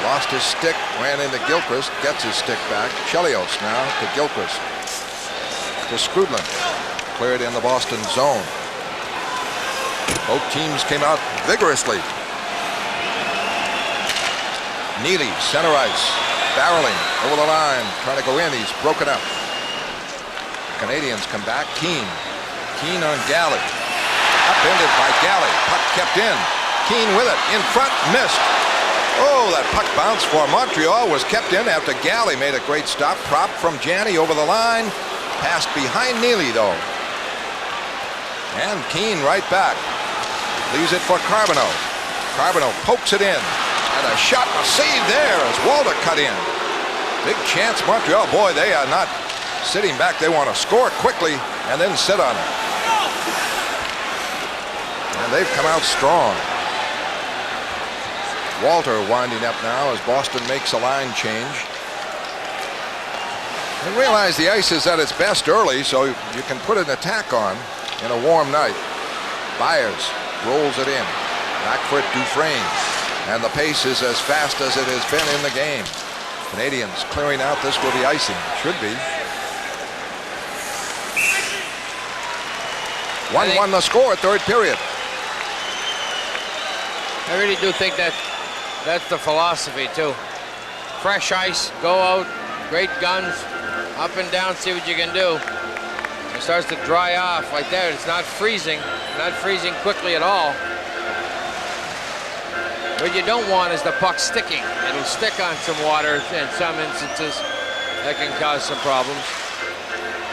Lost his stick, ran into Gilchrist, gets his stick back. Chelios now to Gilchrist. To Skrudland. Cleared in the Boston zone. Both teams came out vigorously. Neely, center ice, barreling over the line, trying to go in. He's broken up. Canadians come back. Keane on Galley. Upended by Galley. Puck kept in. Keane with it. In front. Missed. Oh, that puck bounce for Montreal was kept in after Galley made a great stop. Prop from Janney over the line. Passed behind Neely, though. And Keane right back. Leaves it for Carbonneau. Carbonneau pokes it in. And a shot, a save there as Walter cut in. Big chance, Montreal. Boy, they are not sitting back. They want to score quickly and then sit on it. And they've come out strong. Walter winding up now as Boston makes a line change. They realize the ice is at its best early, so you can put an attack on in a warm night. Byers rolls it in. Back for it, Dufresne. And the pace is as fast as it has been in the game. Canadians clearing out. This will be icing. Should be. 1-1 the score, third period. I really do think that's the philosophy, too. Fresh ice, go out, great guns, up and down, see what you can do. It starts to dry off like that. It's not freezing quickly at all. What you don't want is the puck sticking. It'll stick on some water in some instances. That can cause some problems.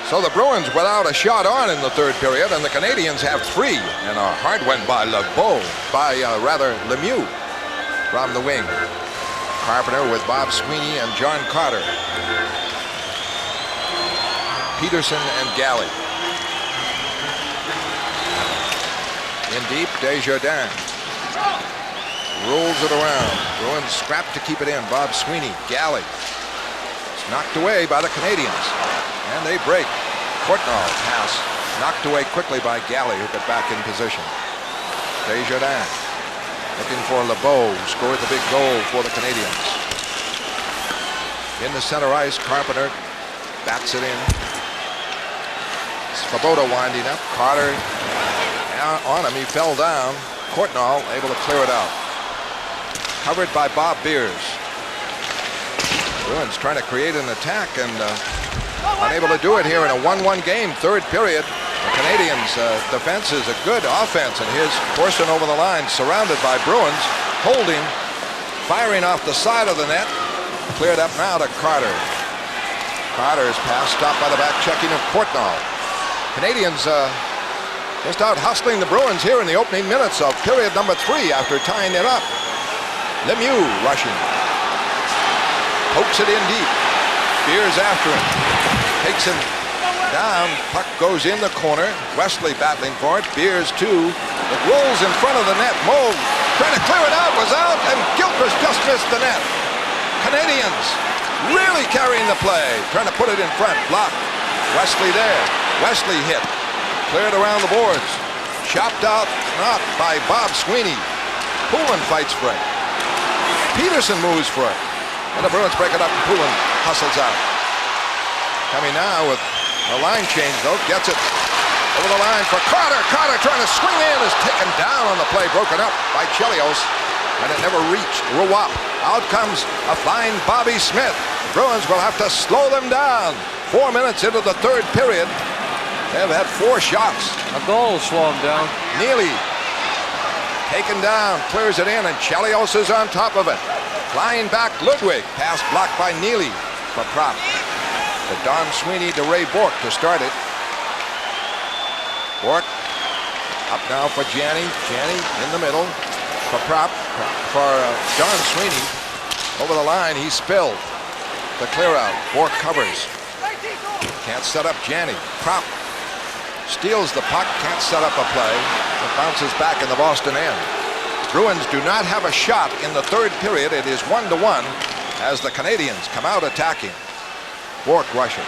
So the Bruins without a shot on in the third period, and the Canadians have 3. And a hard one by Lemieux from the wing. Carpenter with Bob Sweeney and John Carter. Peterson and Galley. In deep, Desjardins. Rolls it around. Bruins scrap to keep it in. Bob Sweeney, Galley. It's knocked away by the Canadians. And they break. Courtnall pass knocked away quickly by Galley, who got back in position. Desjardins looking for LeBeau, who scored the big goal for the Canadians. In the center ice, Carpenter bats it in. Svoboda winding up. Carter on him. He fell down. Courtnall able to clear it out. Covered by Bob Beers. Bruins trying to create an attack and unable to do it here in a 1-1 game, third period. The Canadians' defense is a good offense, and here's Corson over the line, surrounded by Bruins, holding, firing off the side of the net. Cleared up now to Carter. Carter's pass stopped by the back checking of Courtnall. Canadians just out hustling the Bruins here in the opening minutes of period number 3 after tying it up. Lemieux rushing. Pokes it in deep. Beers after him. Takes him down. Puck goes in the corner. Wesley battling for it. Beers too. It rolls in front of the net. Moe trying to clear it out. Was out. And Gilchrist just missed the net. Canadians really carrying the play. Trying to put it in front. Blocked. Wesley there. Wesley hit. Cleared around the boards. Chopped out. Not by Bob Sweeney. Poulin fights for it. Peterson moves for it. And the Bruins break it up. Poulin hustles out. Coming now with a line change, though. Gets it over the line for Carter. Carter trying to swing in. Is taken down on the play. Broken up by Chelios. And it never reached. Ruop. Out comes a fine Bobby Smith. The Bruins will have to slow them down. 4 minutes into the third period. They've had 4 shots. A goal slow them down. Neely taken down. Clears it in. And Chelios is on top of it. Flying back Ludwig. Pass blocked by Neely for Prop. To Don Sweeney to Ray Bourque to start it. Bourque up now for Janney. Janney in the middle for Prop. For Don Sweeney. Over the line, he spilled. The clear out. Bourque covers. Can't set up Janney. Prop steals the puck. Can't set up a play. It bounces back in the Boston end. Bruins do not have a shot in the third period. It is 1-1 as the Canadians come out attacking. Bourque rushes.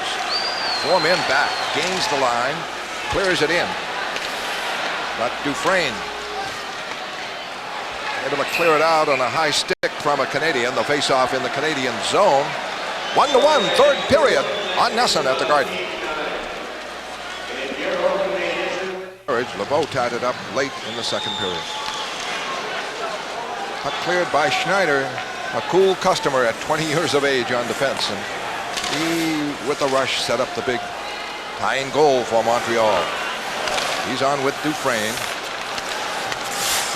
4 men back. Gains the line. Clears it in. But Dufresne able to clear it out on a high stick from a Canadian. The face-off in the Canadian zone. 1-1, third period on Nesson at the Garden. Burridge. LeBeau tied it up late in the second period. Puck cleared by Schneider, a cool customer at 20 years of age on defense. And he, with the rush, set up the big tying goal for Montreal. He's on with Dufresne.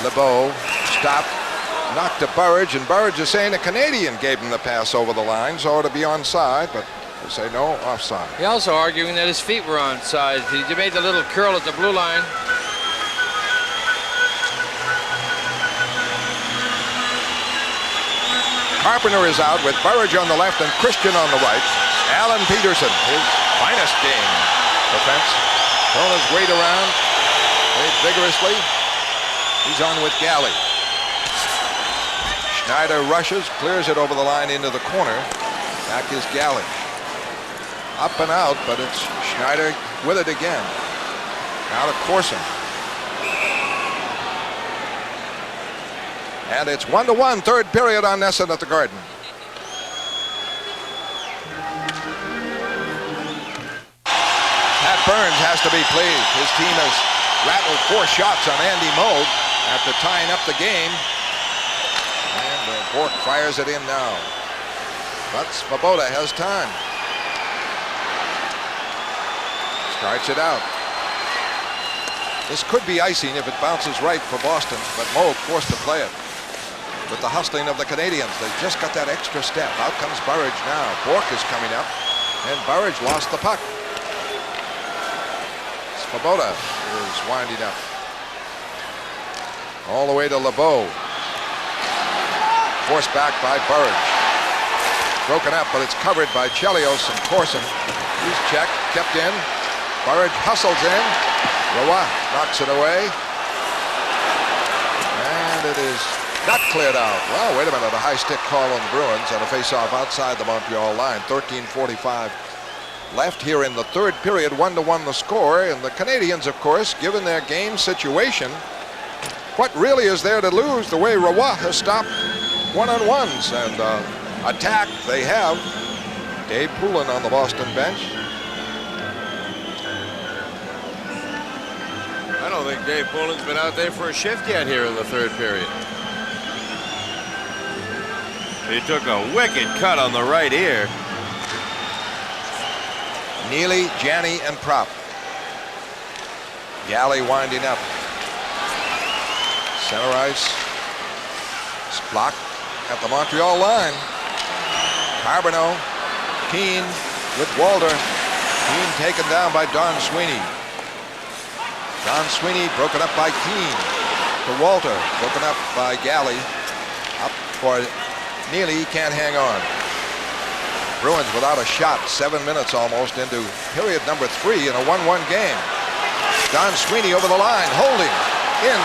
LeBeau stopped, knocked to Burridge, and Burridge is saying the Canadian gave him the pass over the line, so to be onside, but they say no, offside. He also arguing that his feet were onside. He made the little curl at the blue line. Carpenter is out with Burridge on the left and Christian on the right. Alan Peterson, his finest game defense, throwing his weight around, played vigorously. He's on with Galley. Schneider rushes, clears it over the line into the corner. Back is Galley. Up and out, but it's Schneider with it again. Now to Corson. And it's 1-1, third period on Nesson at the Garden. Pat Burns has to be pleased. His team has rattled 4 shots on Andy Moog after tying up the game. And Bork fires it in now. But Svoboda has time. Starts it out. This could be icing if it bounces right for Boston, but Moog forced to play it. With the hustling of the Canadians, they just got that extra step. Out comes Burridge now. Bork is coming up, and Burridge lost the puck. Svoboda is winding up. All the way to LeBeau. Forced back by Burridge. Broken up, but it's covered by Chelios and Corson. He's checked, kept in. Burridge hustles in. Roy knocks it away. And it is not cleared out. Well, wait a minute. A high stick call on the Bruins and a face-off outside the Montreal line. 13:45 left here in the third period. 1-1 the score. And the Canadians, of course, given their game situation, what really is there to lose? The way Roy has stopped one-on-ones and attack they have. Dave Poulin on the Boston bench. I don't think Dave Poulin's been out there for a shift yet here in the third period. He took a wicked cut on the right ear. Neely, Janney, and Prop. Galley winding up. Center ice. It's blocked at the Montreal line. Carbonneau. Keane with Walter. Keane taken down by Don Sweeney. Don Sweeney broken up by Keane. To Walter. Broken up by Galley. Up for Neely. He can't hang on. Bruins without a shot. 7 minutes almost into period number 3 in a 1-1 game. Don Sweeney over the line. Holding. In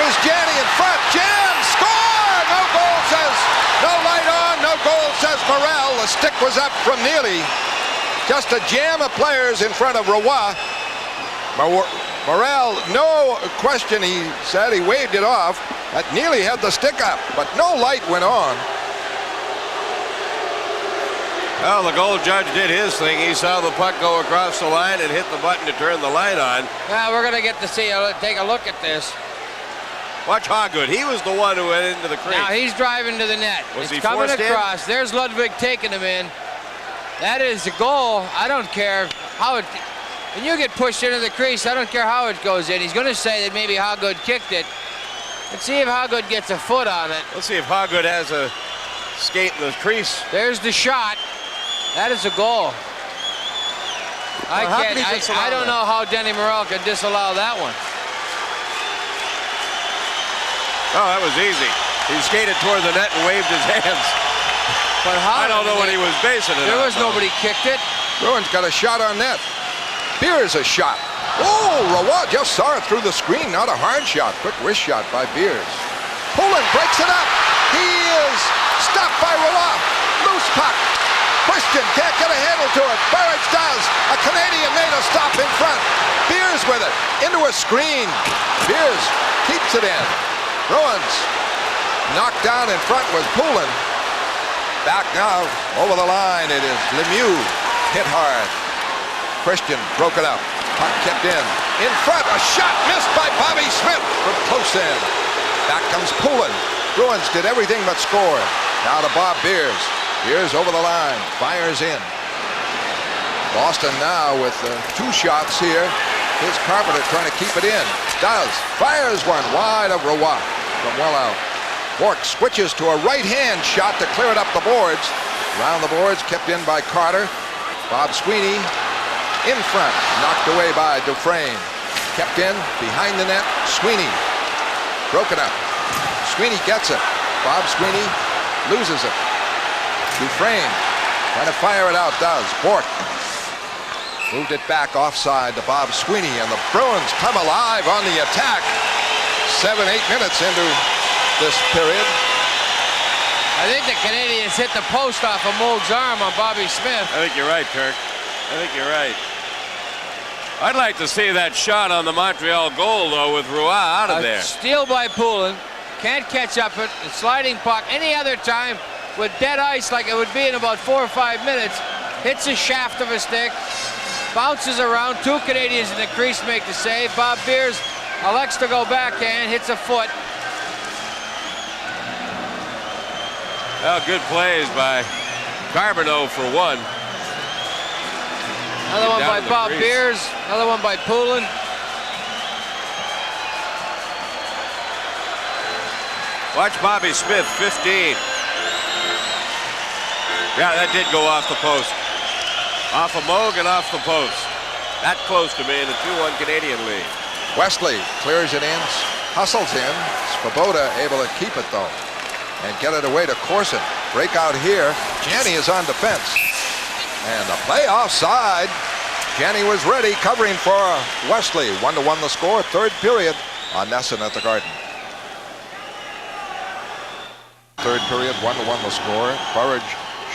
is Janney in front. Jam! Score! No goal says. No light on. No goal says Morrell. The stick was up from Neely. Just a jam of players in front of Roy. Morrell, no question, he said. He waved it off. But Neely had the stick up, but no light went on. Well, the goal judge did his thing. He saw the puck go across the line and hit the button to turn the light on. Now we're going to get to take a look at this. Watch Hoggood. He was the one who went into the crease. Now he's driving to the net. Was he it's coming forced across. There's Ludwig taking him in. That is the goal. I don't care how it... When you get pushed into the crease, I don't care how it goes in. He's going to say that maybe Hoggood kicked it. Let's see if Hoggood gets a foot on it. Let's see if Hoggood has a skate in the crease. There's the shot. That is a goal. I don't know how Denny Morrell could disallow that one. Oh, that was easy. He skated toward the net and waved his hands. But how? I don't know what he was basing it on. There was nobody kicked it. Bruins got a shot on net. Beers a shot. Oh, Roy just saw it through the screen. Not a hard shot. Quick wrist shot by Beers. Poulin breaks it up. He is stopped by Roy. Loose puck. Christian can't get a handle to it. Burridge does. A Canadian made a stop in front. Beers with it. Into a screen. Beers keeps it in. Bruins knocked down in front with Poulin. Back now over the line. It is Lemieux. Hit hard. Christian broke it up. Puck kept in front, a shot missed by Bobby Smith from close in. Back comes Poulin. Bruins did everything but score. Now to Bob Beers. Beers over the line, fires in. Boston now with 2 shots here. Here's Carpenter trying to keep it in. Does. Fires one wide of Roy from well out. Bork switches to a right-hand shot to clear it up the boards. Around the boards, kept in by Carter. Bob Sweeney in front, knocked away by Dufresne. Kept in, behind the net, Sweeney. Broken up. Sweeney gets it. Bob Sweeney loses it. Dufresne trying to fire it out, does. Bork moved it back offside to Bob Sweeney, and the Bruins come alive on the attack. 7-8 minutes into this period. I think the Canadians hit the post off of Moog's arm on Bobby Smith. I think you're right, Kirk. I think you're right. I'd like to see that shot on the Montreal goal, though, with Roy out of there. Steal by Poulin. Can't catch up it. A sliding puck. Any other time with dead ice like it would be in about 4 or 5 minutes. Hits the shaft of a stick. Bounces around. 2 Canadians in the crease make the save. Bob Beers elects to go backhand. Hits a foot. Well, good plays by Carbonneau for one. Another one by Bob crease. Beers. Another one by Poulin. Watch Bobby Smith, 15. Yeah, that did go off the post. Off of Moog and off the post. That close to being a 2-1 Canadian lead. Wesley clears it in, hustles in. Svoboda able to keep it though and get it away to Corson. Breakout here. Janney is on defense. And the play offside. Janney was ready, covering for Wesley. 1-1 the score, 3rd period on Nesson at the Garden. 3rd period, 1-1 the score. Burridge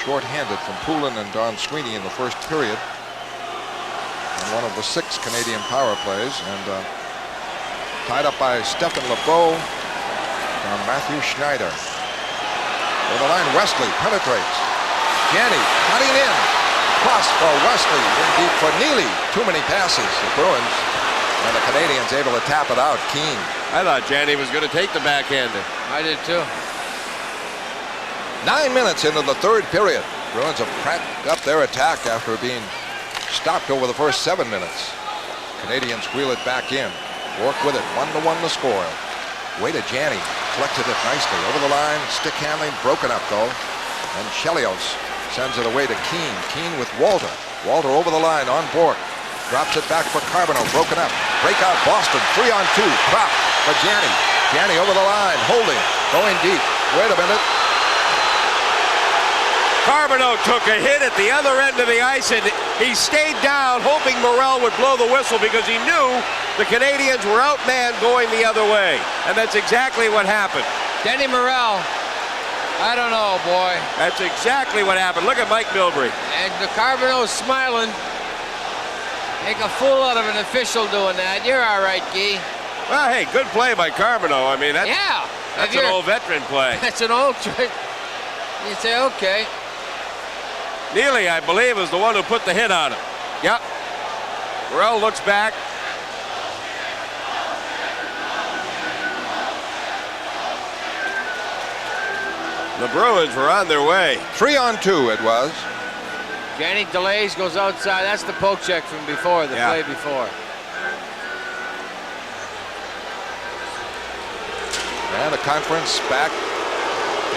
short-handed from Poulin and Don Sweeney in the 1st period. And one of the 6 Canadian power plays. And tied up by Stephen LeBeau on Matthew Schneider. Over the line, Wesley penetrates. Janney cutting in. Cross for Wesley, in deep for Neely. Too many passes. The Bruins and the Canadians able to tap it out. Keane. I thought Janney was going to take the backhander. I did too. 9 minutes into the 3rd period. Bruins have cranked up their attack after being stopped over the first 7 minutes. Canadians wheel it back in. Work with it. 1-1 the score. Way to Janney. Collected it nicely. Over the line. Stick handling. Broken up though. And Chelios sends it away to Keane. Keane with Walter. Walter over the line on Bork. Drops it back for Carbonneau. Broken up. Breakout Boston. 3-on-2. Prop for Janney. Janney over the line. Holding. Going deep. Wait a minute. Carbonneau took a hit at the other end of the ice, and he stayed down, hoping Morel would blow the whistle because he knew the Canadians were outmanned going the other way. And that's exactly what happened. Denny Morel. I don't know, boy. That's exactly what happened. Look at Mike Milbury. And the Carbonneau's smiling. Make a fool out of an official doing that. You're all right, Guy. Well, hey, good play by Carbonneau. I mean, that's Yeah. an old veteran play. That's an old trick. You say, okay. Neely, I believe, is the one who put the hit on him. Yep. Morel looks back. The Bruins were on their way. 3-on-2 it was. Janney delays, goes outside. That's the poke check from before, the play before. And the conference back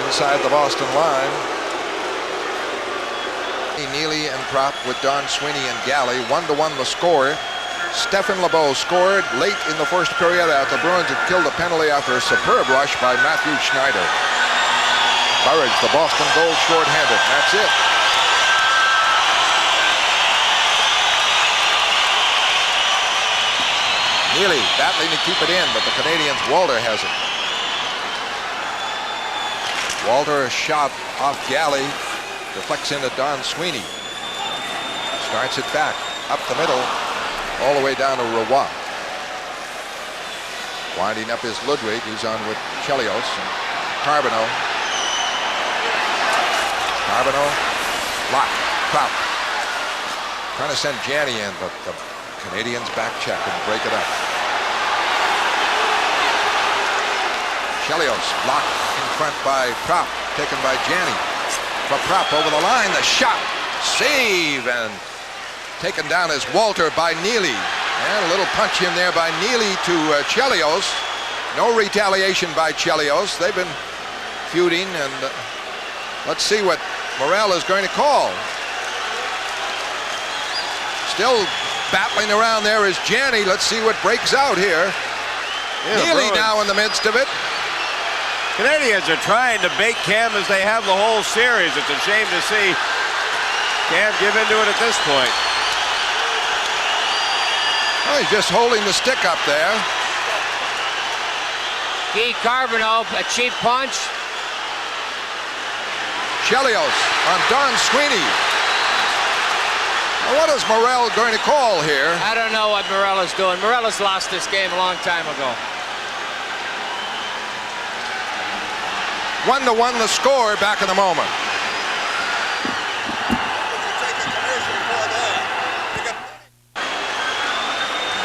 inside the Boston line. Neely and Prop with Don Sweeney and Galley. 1-1 the score. Stephen LeBeau scored late in the 1st period after the Bruins had killed a penalty after a superb rush by Matthew Schneider. Burridge, the Boston goal, short-handed. That's it. Neely battling to keep it in, but the Canadians, Walter has it. Walter, a shot off Galley. Deflects into Don Sweeney. Starts it back, up the middle, all the way down to Roy. Winding up is Ludwig. He's on with Chelios and Carbonneau. Carbonneau, block, Prop. Trying to send Janney in, but the Canadians back check and break it up. Chelios blocked in front by Prop, taken by Janney. For Prop over the line, the shot, save, and taken down as Walter by Neely. And a little punch in there by Neely to Chelios. No retaliation by Chelios. They've been feuding, and let's see what Morrell is going to call. Still battling around there is Janney. Let's see what breaks out here. Neely now in the midst of it. Canadians are trying to bait Cam as they have the whole series. It's a shame to see Cam give into it at this point. Well, he's just holding the stick up there. Guy Carbonneau, a cheap punch. Chelios on Don Sweeney. Now, what is Morrell going to call here? I don't know what Morrell is doing. Morrell has lost this game a long time ago. 1-1 the score back in the moment.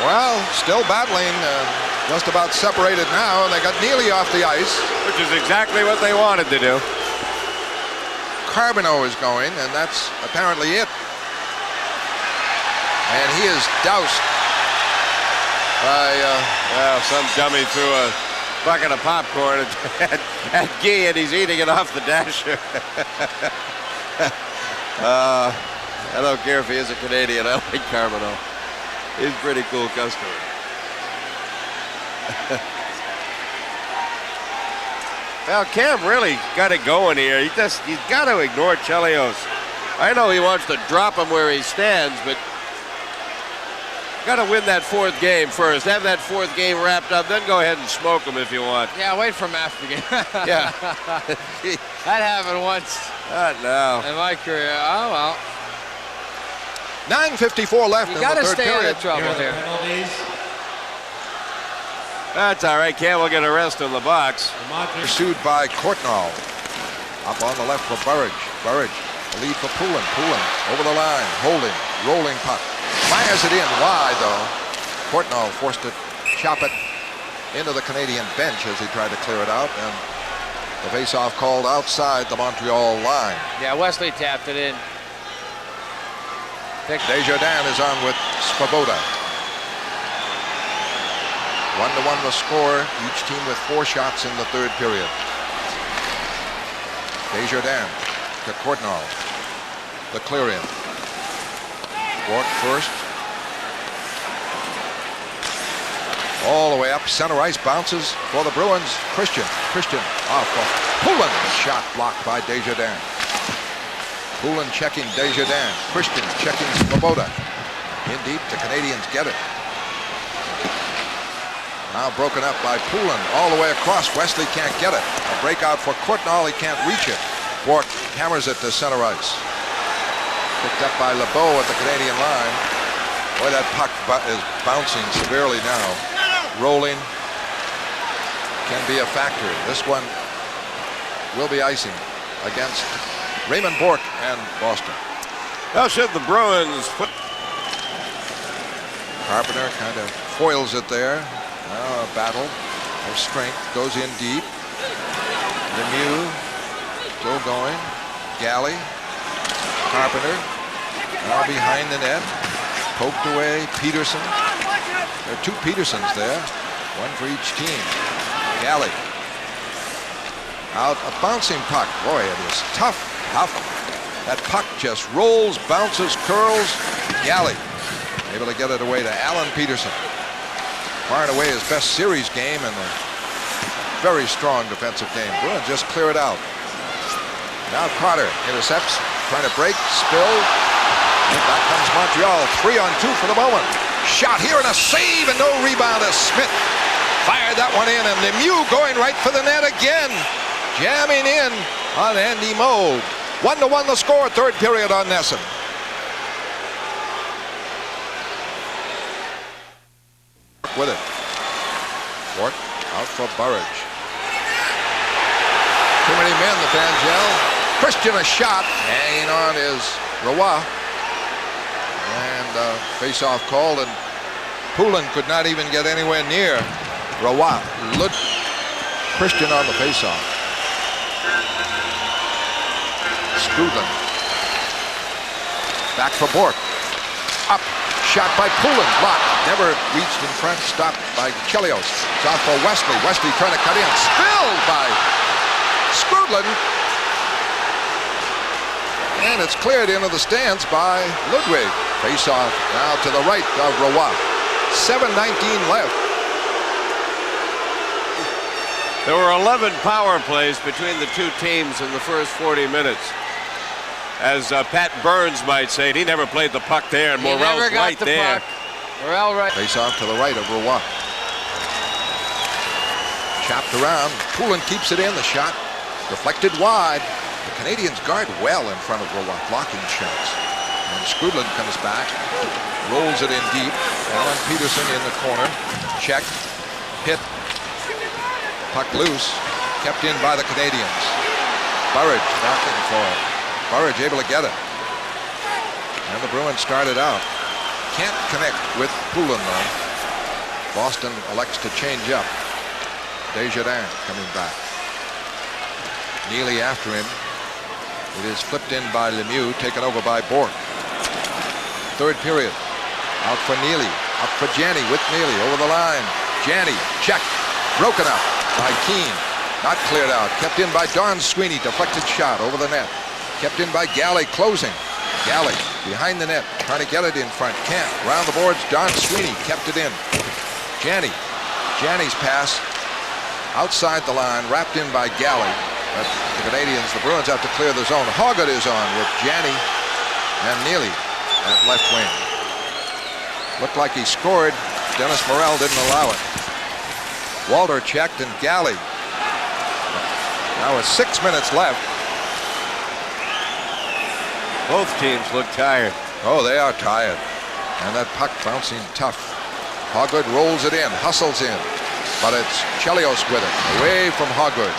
Well, still battling, just about separated now, and they got Neely off the ice. Which is exactly what they wanted to do. Carbonneau is going, and that's apparently it. And he is doused by... Well, some dummy threw a bucket of popcorn at Guy, and he's eating it off the dasher. I don't care if he is a Canadian. I like Carbonneau. He's a pretty cool customer. Well, Cam really got it going here. He's got to ignore Chelios. I know he wants to drop him where he stands, but got to win that fourth game first. Have that fourth game wrapped up, then go ahead and smoke him if you want. Yeah, wait for him after the game. Yeah. That happened once. Not now. In my career. Oh, well. 9:54 left in the third period. You got to stay out of trouble here. Penalties. That's all right. Cam will get a rest in the box. Pursued by Courtnall. Up on the left for Burridge. Burridge, the lead for Poulin. Poulin over the line, holding, rolling puck. Fires it in wide, though. Courtnall forced to chop it into the Canadian bench as he tried to clear it out, and the face-off called outside the Montreal line. Yeah, Wesley tapped it in. Desjardins is on with Svoboda. 1-1 the score, each team with 4 shots in the third period. Desjardins to Courtnall. The clear in. Bork first. All the way up center ice, bounces for the Bruins. Christian off of Poulin. The shot blocked by Desjardins. Poulin checking Desjardins. Christian checking Svoboda. In deep, the Canadians get it. Now broken up by Poulin all the way across. Wesley can't get it. A breakout for Courtnall. He can't reach it. Bork hammers it to center ice. Picked up by LeBeau at the Canadian line. Boy, that puck is bouncing severely now. Rolling can be a factor. This one will be icing against Raymond Bourque and Boston. Well, should the Bruins put... Carpenter kind of foils it there. Now a battle of strength. Goes in deep. Lemieux still going. Galley. Carpenter now behind the net. Poked away. Peterson. There are 2 Petersons there. 1 for each team. Galley. Out a bouncing puck. Boy, it is tough. That puck just rolls, bounces, curls. Galley able to get it away to Alan Peterson. Far and away his best series game and a very strong defensive game. Bruins just clear it out. Now Carter intercepts, trying to break, spill. Back comes Montreal. 3-on-2 for the moment. Shot here and a save and no rebound as Smith fired that one in, and Lemieux going right for the net again. Jamming in on Andy Moe. 1-1 the score, third period on Nesson. With it. Fort out for Burridge. Too many men, the fans yell. Christian a shot. Hanging on is Roy. And face-off called, and Poulin could not even get anywhere near Roy. Christian on the face-off. Skrudland. Back for Bork. Up. Shot by Poulin. Blocked. Never reached in front. Stopped by Chelios. It's off for Wesley. Wesley trying to cut in. Spilled by Skrudland. And it's cleared into the stands by Ludwig. Face-off now to the right of Roy. 7:19 left. There were 11 power plays between the two teams in the first 40 minutes. As Pat Burns might say, he never played the puck there, and Morrell's right there. Morrell right. Face off to the right of Roy. Chopped around. Poulin keeps it in. The shot deflected wide. The Canadians guard well in front of Roy, blocking shots. And Skrudland comes back, rolls it in deep. Alan Peterson in the corner. Check. Hit. Puck loose. Kept in by the Canadians. Burridge knocking for it. Burridge able to get it. And the Bruins started out. Can't connect with Poulin though. Boston elects to change up. Desjardins coming back. Neely after him. It is flipped in by Lemieux, taken over by Bork. Third period. Out for Neely. Up for Janney with Neely over the line. Janney check. Broken up by Keane. Not cleared out. Kept in by Don Sweeney. Deflected shot over the net. Kept in by Galley closing. Galley behind the net. Trying to get it in front. Can't. Round the boards. Don Sweeney kept it in. Janney. Janney's pass outside the line. Wrapped in by Galley. But the Canadians, the Bruins have to clear the zone. Hoggett is on with Janney and Neely at left wing. Looked like he scored. Dennis Morrell didn't allow it. Walter checked and Galley. Now with 6 minutes left. Both teams look tired. Oh, they are tired. And that puck bouncing tough. Hoggett rolls it in, hustles in. But it's Chelios with it. Away from Hoggett.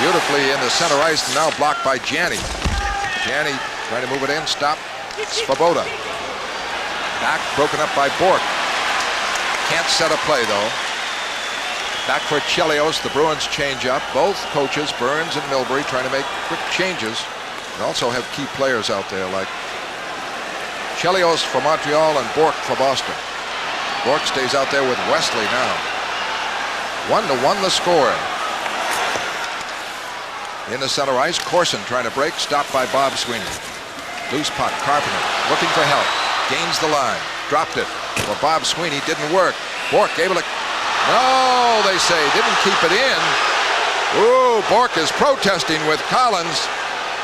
Beautifully in the center ice, now blocked by Janney. Janney trying to move it in, stop. Svoboda. Back, broken up by Bork. Can't set a play though. Back for Chelios, the Bruins change up. Both coaches, Burns and Milbury, trying to make quick changes. And also have key players out there like Chelios for Montreal and Bork for Boston. Bork stays out there with Wesley now. 1-1 the score. In the center ice, Corson trying to break, stopped by Bob Sweeney. Loose puck, Carpenter looking for help. Gains the line, dropped it. Well, Bob Sweeney didn't work. Bork able to... No, they say, didn't keep it in. Ooh, Bork is protesting with Collins.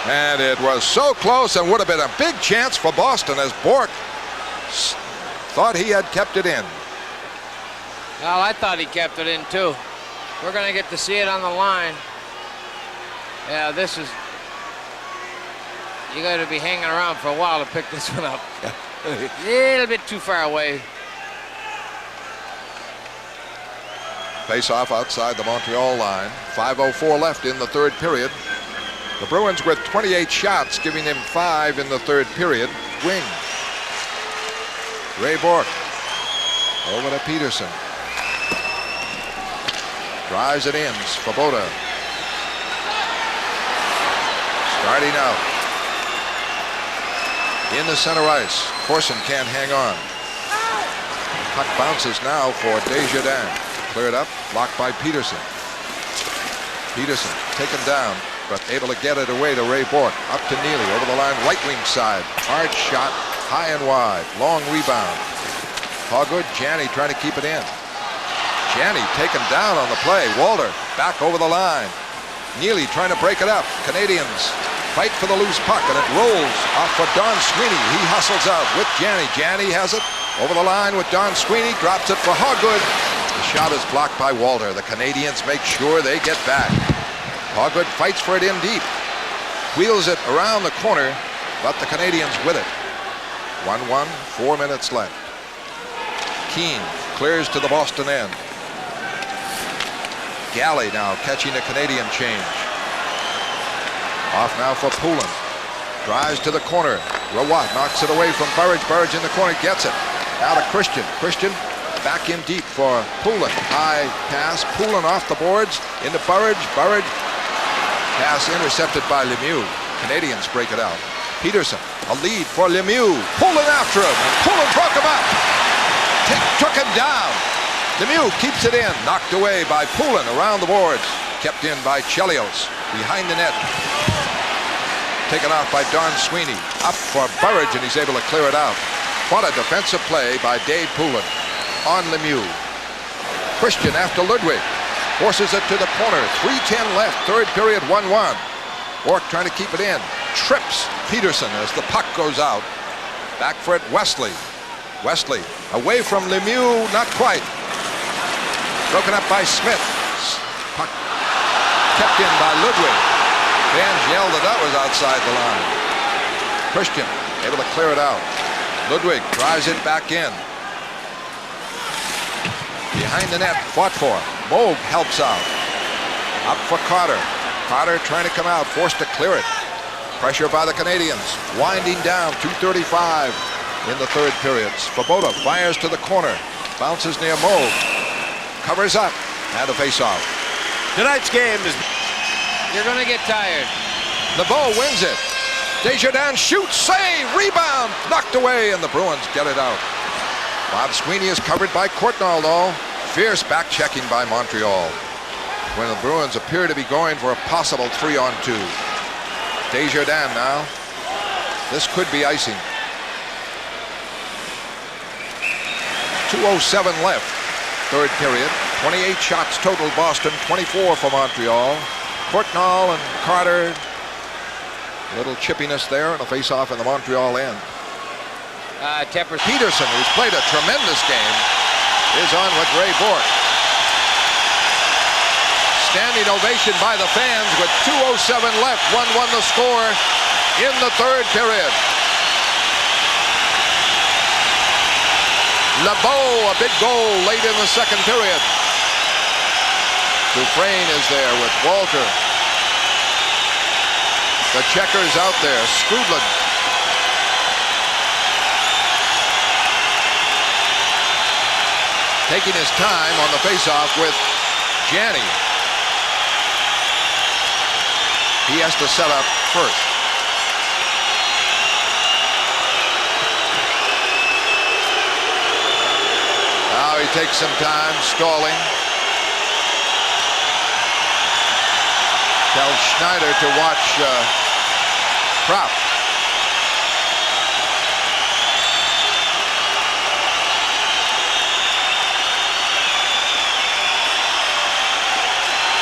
And it was so close and would have been a big chance for Boston as Bork thought he had kept it in. Well, I thought he kept it in too. We're going to get to see it on the line. Yeah, this is... You got to be hanging around for a while to pick this one up. A little bit too far away. Face off outside the Montreal line. 5:04 left in the third period. The Bruins with 28 shots, giving them 5 in the third period. Wing. Ray Bork. Over to Peterson. Drives it in. Svoboda. Starting out. In the center ice. Corson can't hang on. Puck bounces now for Desjardins. Cleared up. Blocked by Peterson. Peterson taken down, but able to get it away to Ray Bork. Up to Neely. Over the line. Right wing side. Hard shot. High and wide. Long rebound. Hoggett. Janney trying to keep it in. Janney taken down on the play. Walter back over the line. Neely trying to break it up. Canadians fight for the loose puck, and it rolls off for Don Sweeney. He hustles out with Janney. Janney has it over the line with Don Sweeney. Drops it for Hoggett. The shot is blocked by Walter. The Canadians make sure they get back. Hoggett fights for it in deep. Wheels it around the corner, but the Canadians with it. 1-1, 4 minutes left. Keane clears to the Boston end. Galley now catching a Canadian change. Off now for Poulin. Drives to the corner. Rawat knocks it away from Burridge. Burridge in the corner gets it. Now to Christian. Christian back in deep for Poulin. High pass. Poulin off the boards into Burridge. Burridge. Pass intercepted by Lemieux. Canadians break it out. Peterson, a lead for Lemieux. Poulin after him. Poulin broke him up. Took him down. Lemieux keeps it in. Knocked away by Poulin around the boards. Kept in by Chelios. Behind the net. Taken out by Don Sweeney. Up for Burridge, and he's able to clear it out. What a defensive play by Dave Poulin on Lemieux. Christian after Ludwig. Forces it to the corner. 3:10 left. Third period, 1-1. Bork trying to keep it in. Trips Peterson as the puck goes out. Back for it, Wesley. Wesley away from Lemieux, not quite. Broken up by Smith. Puck kept in by Ludwig. Fans yelled that was outside the line. Christian able to clear it out. Ludwig drives it back in. Behind the net, fought for. Moog helps out. Up for Carter. Carter trying to come out, forced to clear it. Pressure by the Canadians. Winding down, 2:35 in the third period. Svoboda fires to the corner. Bounces near Moog. Covers up. And a face-off. Tonight's game is... You're going to get tired. LeBeau wins it. Desjardins shoots, save, rebound, knocked away, and the Bruins get it out. Bob Sweeney is covered by Courtnall, though. Fierce back-checking by Montreal. When the Bruins appear to be going for a possible 3-on-2. Desjardins now. This could be icing. 2:07 left. Third period. 28 shots total Boston, 24 for Montreal. Courtnall and Carter. A little chippiness there and a face-off in the Montreal end. Peterson, who's played a tremendous game, is on with Ray Bourque. Standing ovation by the fans with 2:07 left. 1-1 the score in the third period. LeBeau, a big goal late in the second period. Dufresne is there with Walter. The checkers out there. Skrudland. Taking his time on the faceoff with Janney. He has to set up first. Now he takes some time, stalling. Tells Schneider to watch Propp.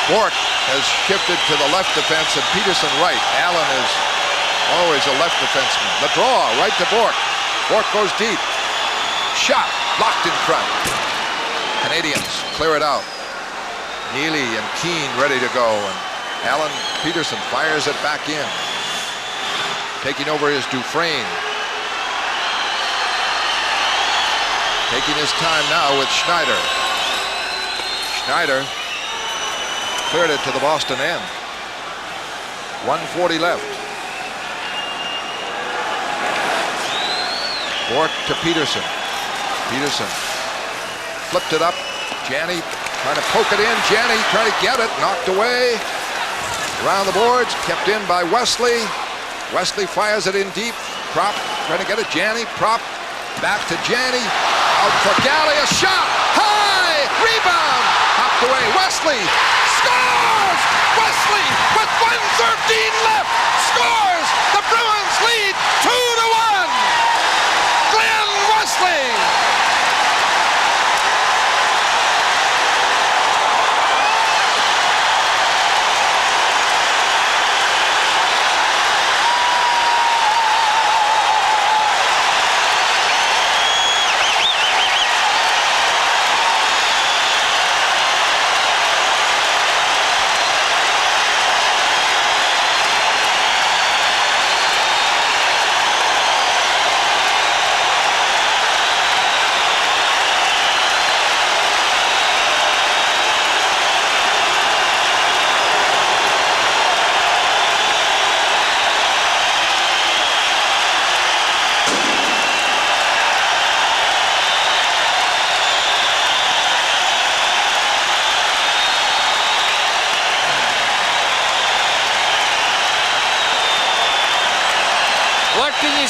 Bourque has shifted to the left defense and Peterson right. Allen is always a left defenseman. The draw right to Bourque. Bourque goes deep. Shot blocked in front. Canadians clear it out. Neely and Keane ready to go. And Alan Peterson fires it back in. Taking over is Dufresne. Taking his time now with Schneider. Schneider cleared it to the Boston end. 1:40 left. Bourque to Peterson. Peterson flipped it up. Janney trying to poke it in. Janney trying to get it. Knocked away. Around the boards. Kept in by Wesley. Wesley fires it in deep. Propp trying to get it. Janney. Propp back to Janney. Out for Galley. A shot. High. Rebound. Hopped away. Wesley scores. Wesley with 1:13 left. Scores. The Bruins lead 2-1. Glenn Wesley.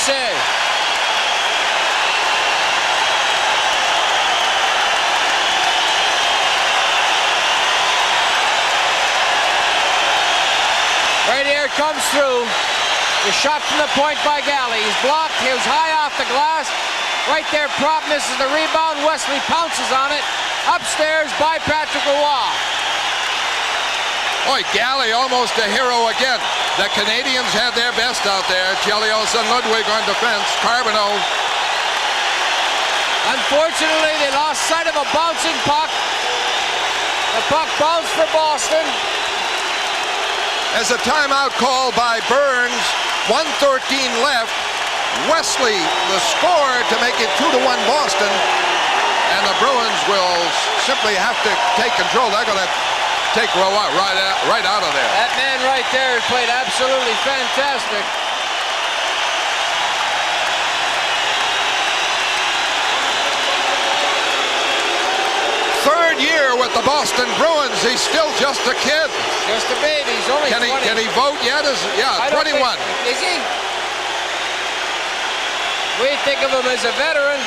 say? Right here, comes through. The shot from the point by Galley. He's blocked. He was high off the glass. Right there, Prop misses the rebound. Wesley pounces on it. Upstairs by Patrick Roy. Boy, Galley almost a hero again. The Canadians had their best out there. Chelios and Ludwig on defense. Carbonneau. Unfortunately, they lost sight of a bouncing puck. The puck bounced for Boston. As a timeout call by Burns, 1:13 left. Wesley, the score to make it 2-1 Boston. And the Bruins will simply have to take control. They're going to take Roy right out of there. That man right there played absolutely fantastic. Third year with the Boston Bruins. He's still just a kid. Just a baby. He's only 20. Can he vote yet? Yeah, 21. Is he? We think of him as a veteran.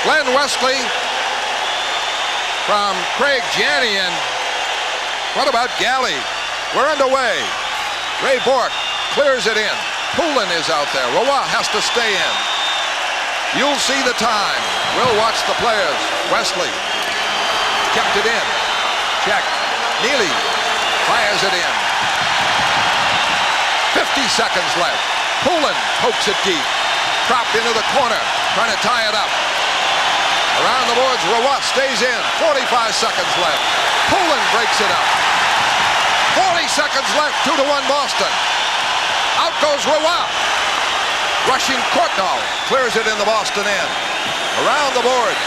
Glenn Wesley from Craig Janney, and what about Galley? We're underway. Ray Bourque clears it in. Poulin is out there. Roy has to stay in. You'll see the time. We'll watch the players. Wesley kept it in. Check. Neely fires it in. 50 seconds left. Poulin pokes it deep. Dropped into the corner, trying to tie it up. Around the boards, Roy stays in. 45 seconds left. Poulin breaks it up. 40 seconds left. 2-1 Boston. Out goes Roy. Rushing Courtnall clears it in the Boston end. Around the board.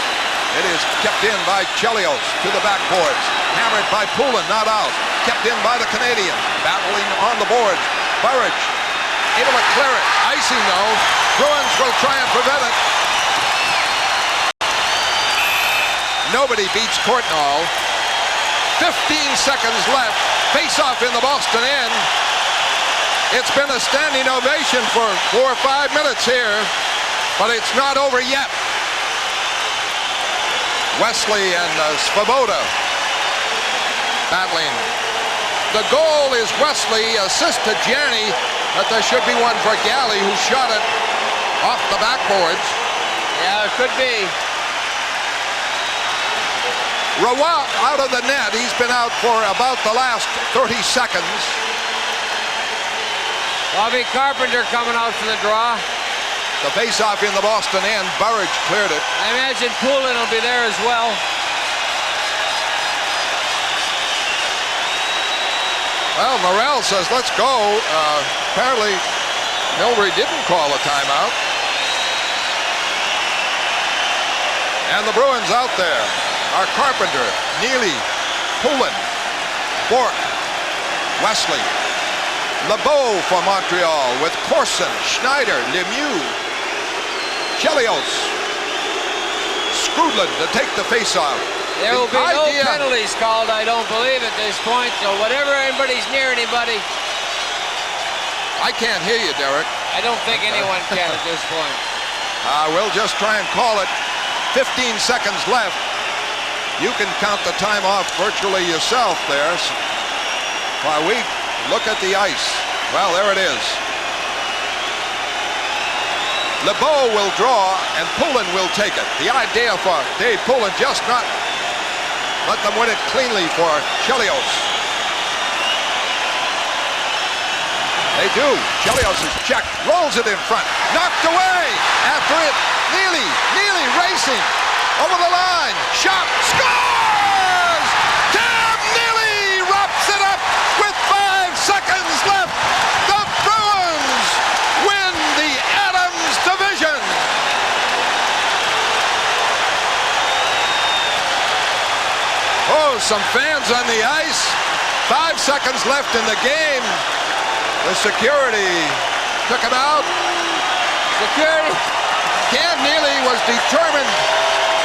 It is kept in by Chelios to the backboards. Hammered by Poulin, not out. Kept in by the Canadian. Battling on the boards. Burridge able to clear it. Icing though. Bruins will try and prevent it. Nobody beats Courtnall. 15 seconds left. Face-off in the Boston end. It's been a standing ovation for 4 or 5 minutes here, but it's not over yet. Wesley and Svoboda battling. The goal is Wesley, assist to Janney, but there should be one for Galley, who shot it off the backboards. Yeah, it could be. Roy out of the net. He's been out for about the last 30 seconds. Bobby Carpenter coming out for the draw. The face-off in the Boston end. Burridge cleared it. I imagine Poulin will be there as well. Well, Morrell says, let's go. Apparently, Milbury didn't call a timeout. And the Bruins out there are Carpenter, Neely, Poulin, Bourque, Wesley, LeBeau for Montreal with Corson, Schneider, Lemieux, Chelios, Skrudland to take the face-off. There will be no penalties called, I don't believe, at this point. So whatever anybody's near anybody. I can't hear you, Derek. I don't think anyone can at this point. We'll just try and call it. 15 seconds left. You can count the time off virtually yourself there. While we look at the ice. Well, there it is. LeBeau will draw, and Poulin will take it. The idea for Dave Poulin, just not let them win it cleanly for Chelios. They do. Chelios is checked, rolls it in front, knocked away. After it, Neely racing over the line. Shot, scores! Tim Neely wraps it up with 5 seconds left. The Bruins win the Adams division. Oh, some fans on the ice. 5 seconds left in the game. The security took him out. Security. Cam Neely was determined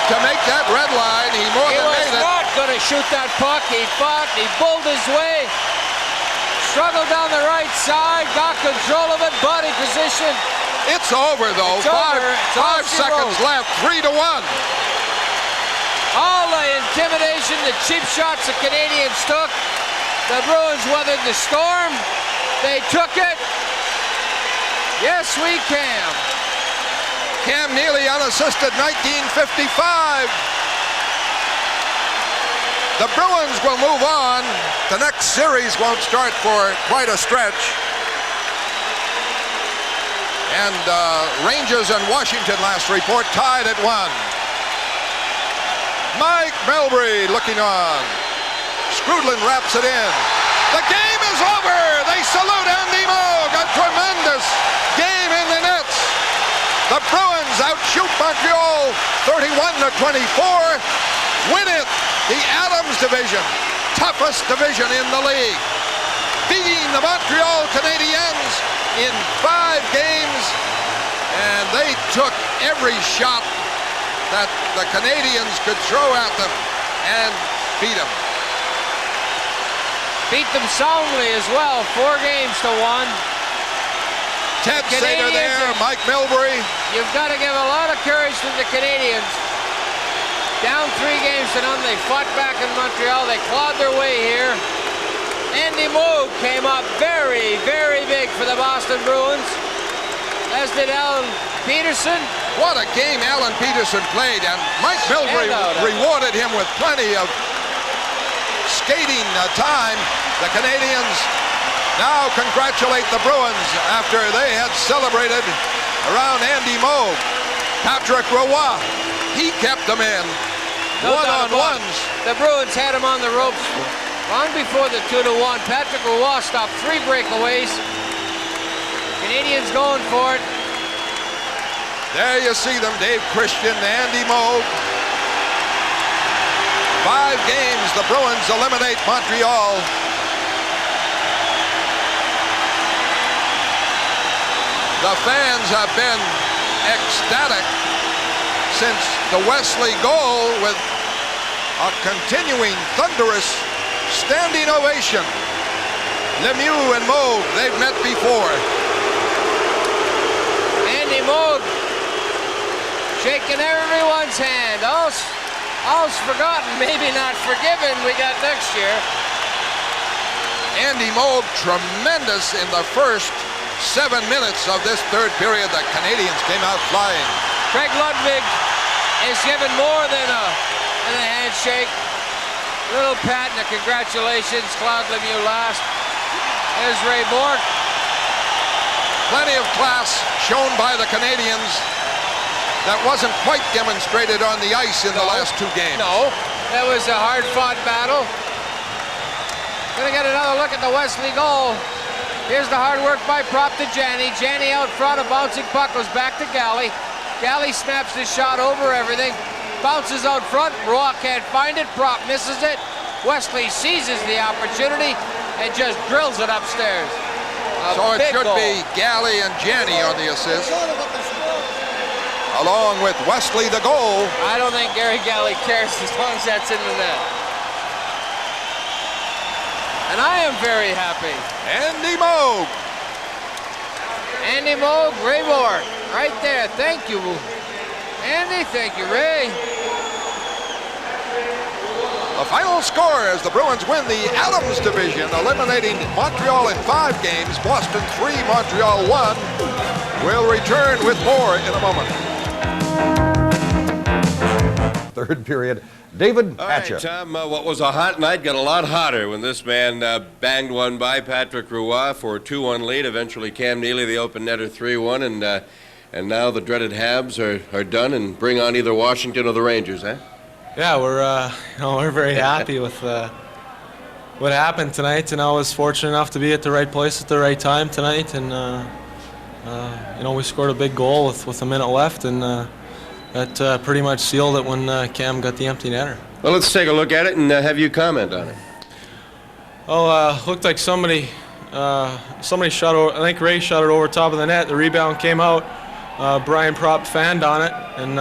to make that red line. He more He than was made it. not going to shoot that puck. He fought, he bulled his way, struggled down the right side, got control of it, body position. It's over, though. It's over. It's Five all she seconds wrote. left. 3-1. All the intimidation, the cheap shots the Canadians took. The Bruins weathered the storm. They took it. Yes, we can. Cam Neely unassisted, 1955. The Bruins will move on. The next series won't start for quite a stretch. And Rangers and Washington last report tied at 1. Mike Melbury looking on. Scrudlin wraps it in. The game is over. They salute Andy Moog. A tremendous game in the nets. The Bruins outshoot Montreal 31-24. Win it. The Adams division, toughest division in the league. Beating the Montreal Canadiens in 5 games. And they took every shot that the Canadians could throw at them and beat them. Beat them soundly as well, 4 games to 1. Ted Sater there, Mike Milbury. You've got to give a lot of courage to the Canadians. Down 3 games to none, they fought back in Montreal. They clawed their way here. Andy Moog came up very, very big for the Boston Bruins, as did Alan Peterson. What a game Alan Peterson played, and Mike Milbury rewarded him with plenty of skating time. The Canadians now congratulate the Bruins after they had celebrated around Andy Moog. Patrick Roy, he kept them in. One-on-ones. The Bruins had him on the ropes long before the 2-1. Patrick Roy stopped 3 breakaways. Canadians going for it. There you see them, Dave Christian, Andy Moog. 5 games, the Bruins eliminate Montreal. The fans have been ecstatic since the Wesley goal, with a continuing thunderous standing ovation. Lemieux and Moog, they've met before. Andy Moog shaking everyone's hand. All's forgotten, maybe not forgiven. We got next year. Andy Moog, tremendous in the first 7 minutes of this third period. The Canadians came out flying. Craig Ludwig is given more than a handshake. Little pat and a congratulations. Claude Lemieux last. There's Ray Bourque. Plenty of class shown by the Canadians that wasn't quite demonstrated on the ice in the last 2 games. No, that was a hard-fought battle. Gonna get another look at the Wesley goal. Here's the hard work by Prop to Janney. Janney out front, a bouncing puck goes back to Galley. Galley snaps his shot over everything. Bounces out front, Roy can't find it, Prop misses it. Wesley seizes the opportunity and just drills it upstairs. So it should be Galley and Janney on the assist, along with Wesley the goal. I don't think Gary Galley cares as long as that's in the net. And I am very happy. Andy Moog. Andy Moog, Ray Bourque, right there. Thank you, Andy. Thank you, Ray. The final score as the Bruins win the Adams division, eliminating Montreal in 5 games. Boston 3, Montreal 1. We'll return with more in a moment. Third period. David Hatcher. All right, Tom, what was a hot night got a lot hotter when this man banged one by Patrick Roy for a 2-1 lead. Eventually Cam Neely, the open netter, 3-1, and now the dreaded Habs are done and bring on either Washington or the Rangers, eh? Yeah, we're very happy with what happened tonight, and I was fortunate enough to be at the right place at the right time tonight, and we scored a big goal with a minute left, and that pretty much sealed it when Cam got the empty netter. Well, let's take a look at it and have you comment on it. Oh, looked like somebody shot over. I think Ray shot it over top of the net. The rebound came out. Brian Prop fanned on it, and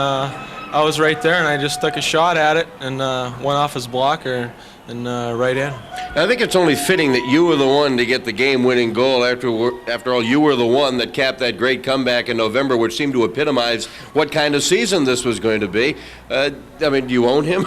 I was right there, and I just took a shot at it and went off his blocker and right in. I think it's only fitting that you were the one to get the game-winning goal. After all, you were the one that capped that great comeback in November, which seemed to epitomize what kind of season this was going to be. I mean, do you own him?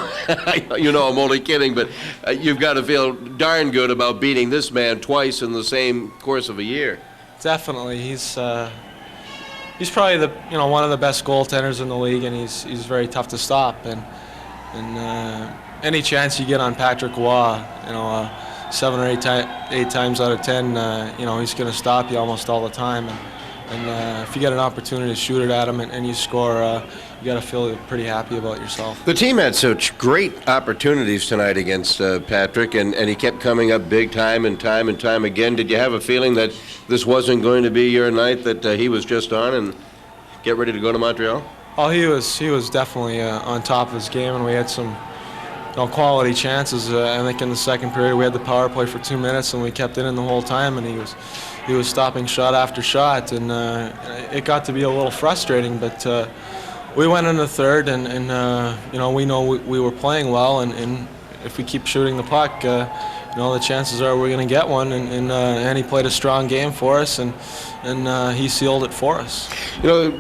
You know, I'm only kidding, but you've got to feel darn good about beating this man twice in the same course of a year. Definitely, he's probably one of the best goaltenders in the league, and he's very tough to stop. And any chance you get on Patrick Waugh, 7 or 8 times out of 10, he's going to stop you almost all the time. And if you get an opportunity to shoot it at him and you score, you got to feel pretty happy about yourself. The team had such great opportunities tonight against Patrick, and he kept coming up big time and time again. Did you have a feeling that this wasn't going to be your night, that he was just on and get ready to go to Montreal? Oh, he was definitely on top of his game, and we had some quality chances. I think in the second period we had the power play for 2 minutes, and we kept it in the whole time, and he was stopping shot after shot, and it got to be a little frustrating, but we went in the third, and we know we were playing well, and if we keep shooting the puck, the chances are we're going to get one, and he played a strong game for us, and he sealed it for us.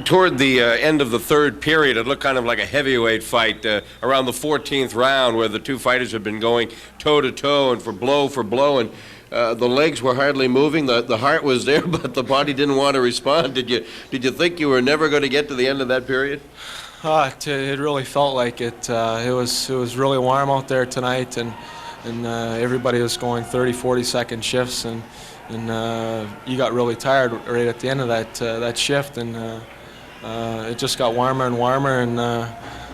Toward the end of the third period, it looked kind of like a heavyweight fight around the 14th round, where the two fighters had been going toe-to-toe and for blow, and the legs were hardly moving. The heart was there, but the body didn't want to respond. Did you think you were never going to get to the end of that period? It really felt like it. It was really warm out there tonight, and everybody was going 30, 40-second shifts, and you got really tired right at the end of that shift, and it just got warmer and warmer, and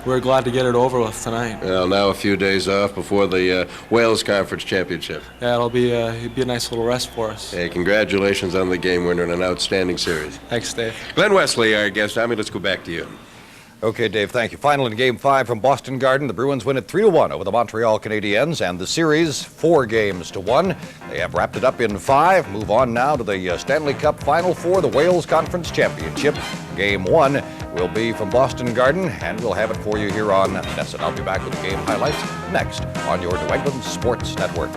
we're glad to get it over with tonight. Well, now a few days off before the Wales Conference Championship. Yeah, it'll be a nice little rest for us. Hey, congratulations on the game winner and an outstanding series. Thanks, Dave. Glenn Wesley, our guest. Let's go back to you. Okay, Dave, thank you. Final in Game 5 from Boston Garden. The Bruins win it 3-1 over the Montreal Canadiens, and the series 4-1. They have wrapped it up in 5. Move on now to the Stanley Cup Final Four, the Wales Conference Championship. Game 1 will be from Boston Garden, and we'll have it for you here on NESN. I'll be back with the game highlights next on your New England Sports Network.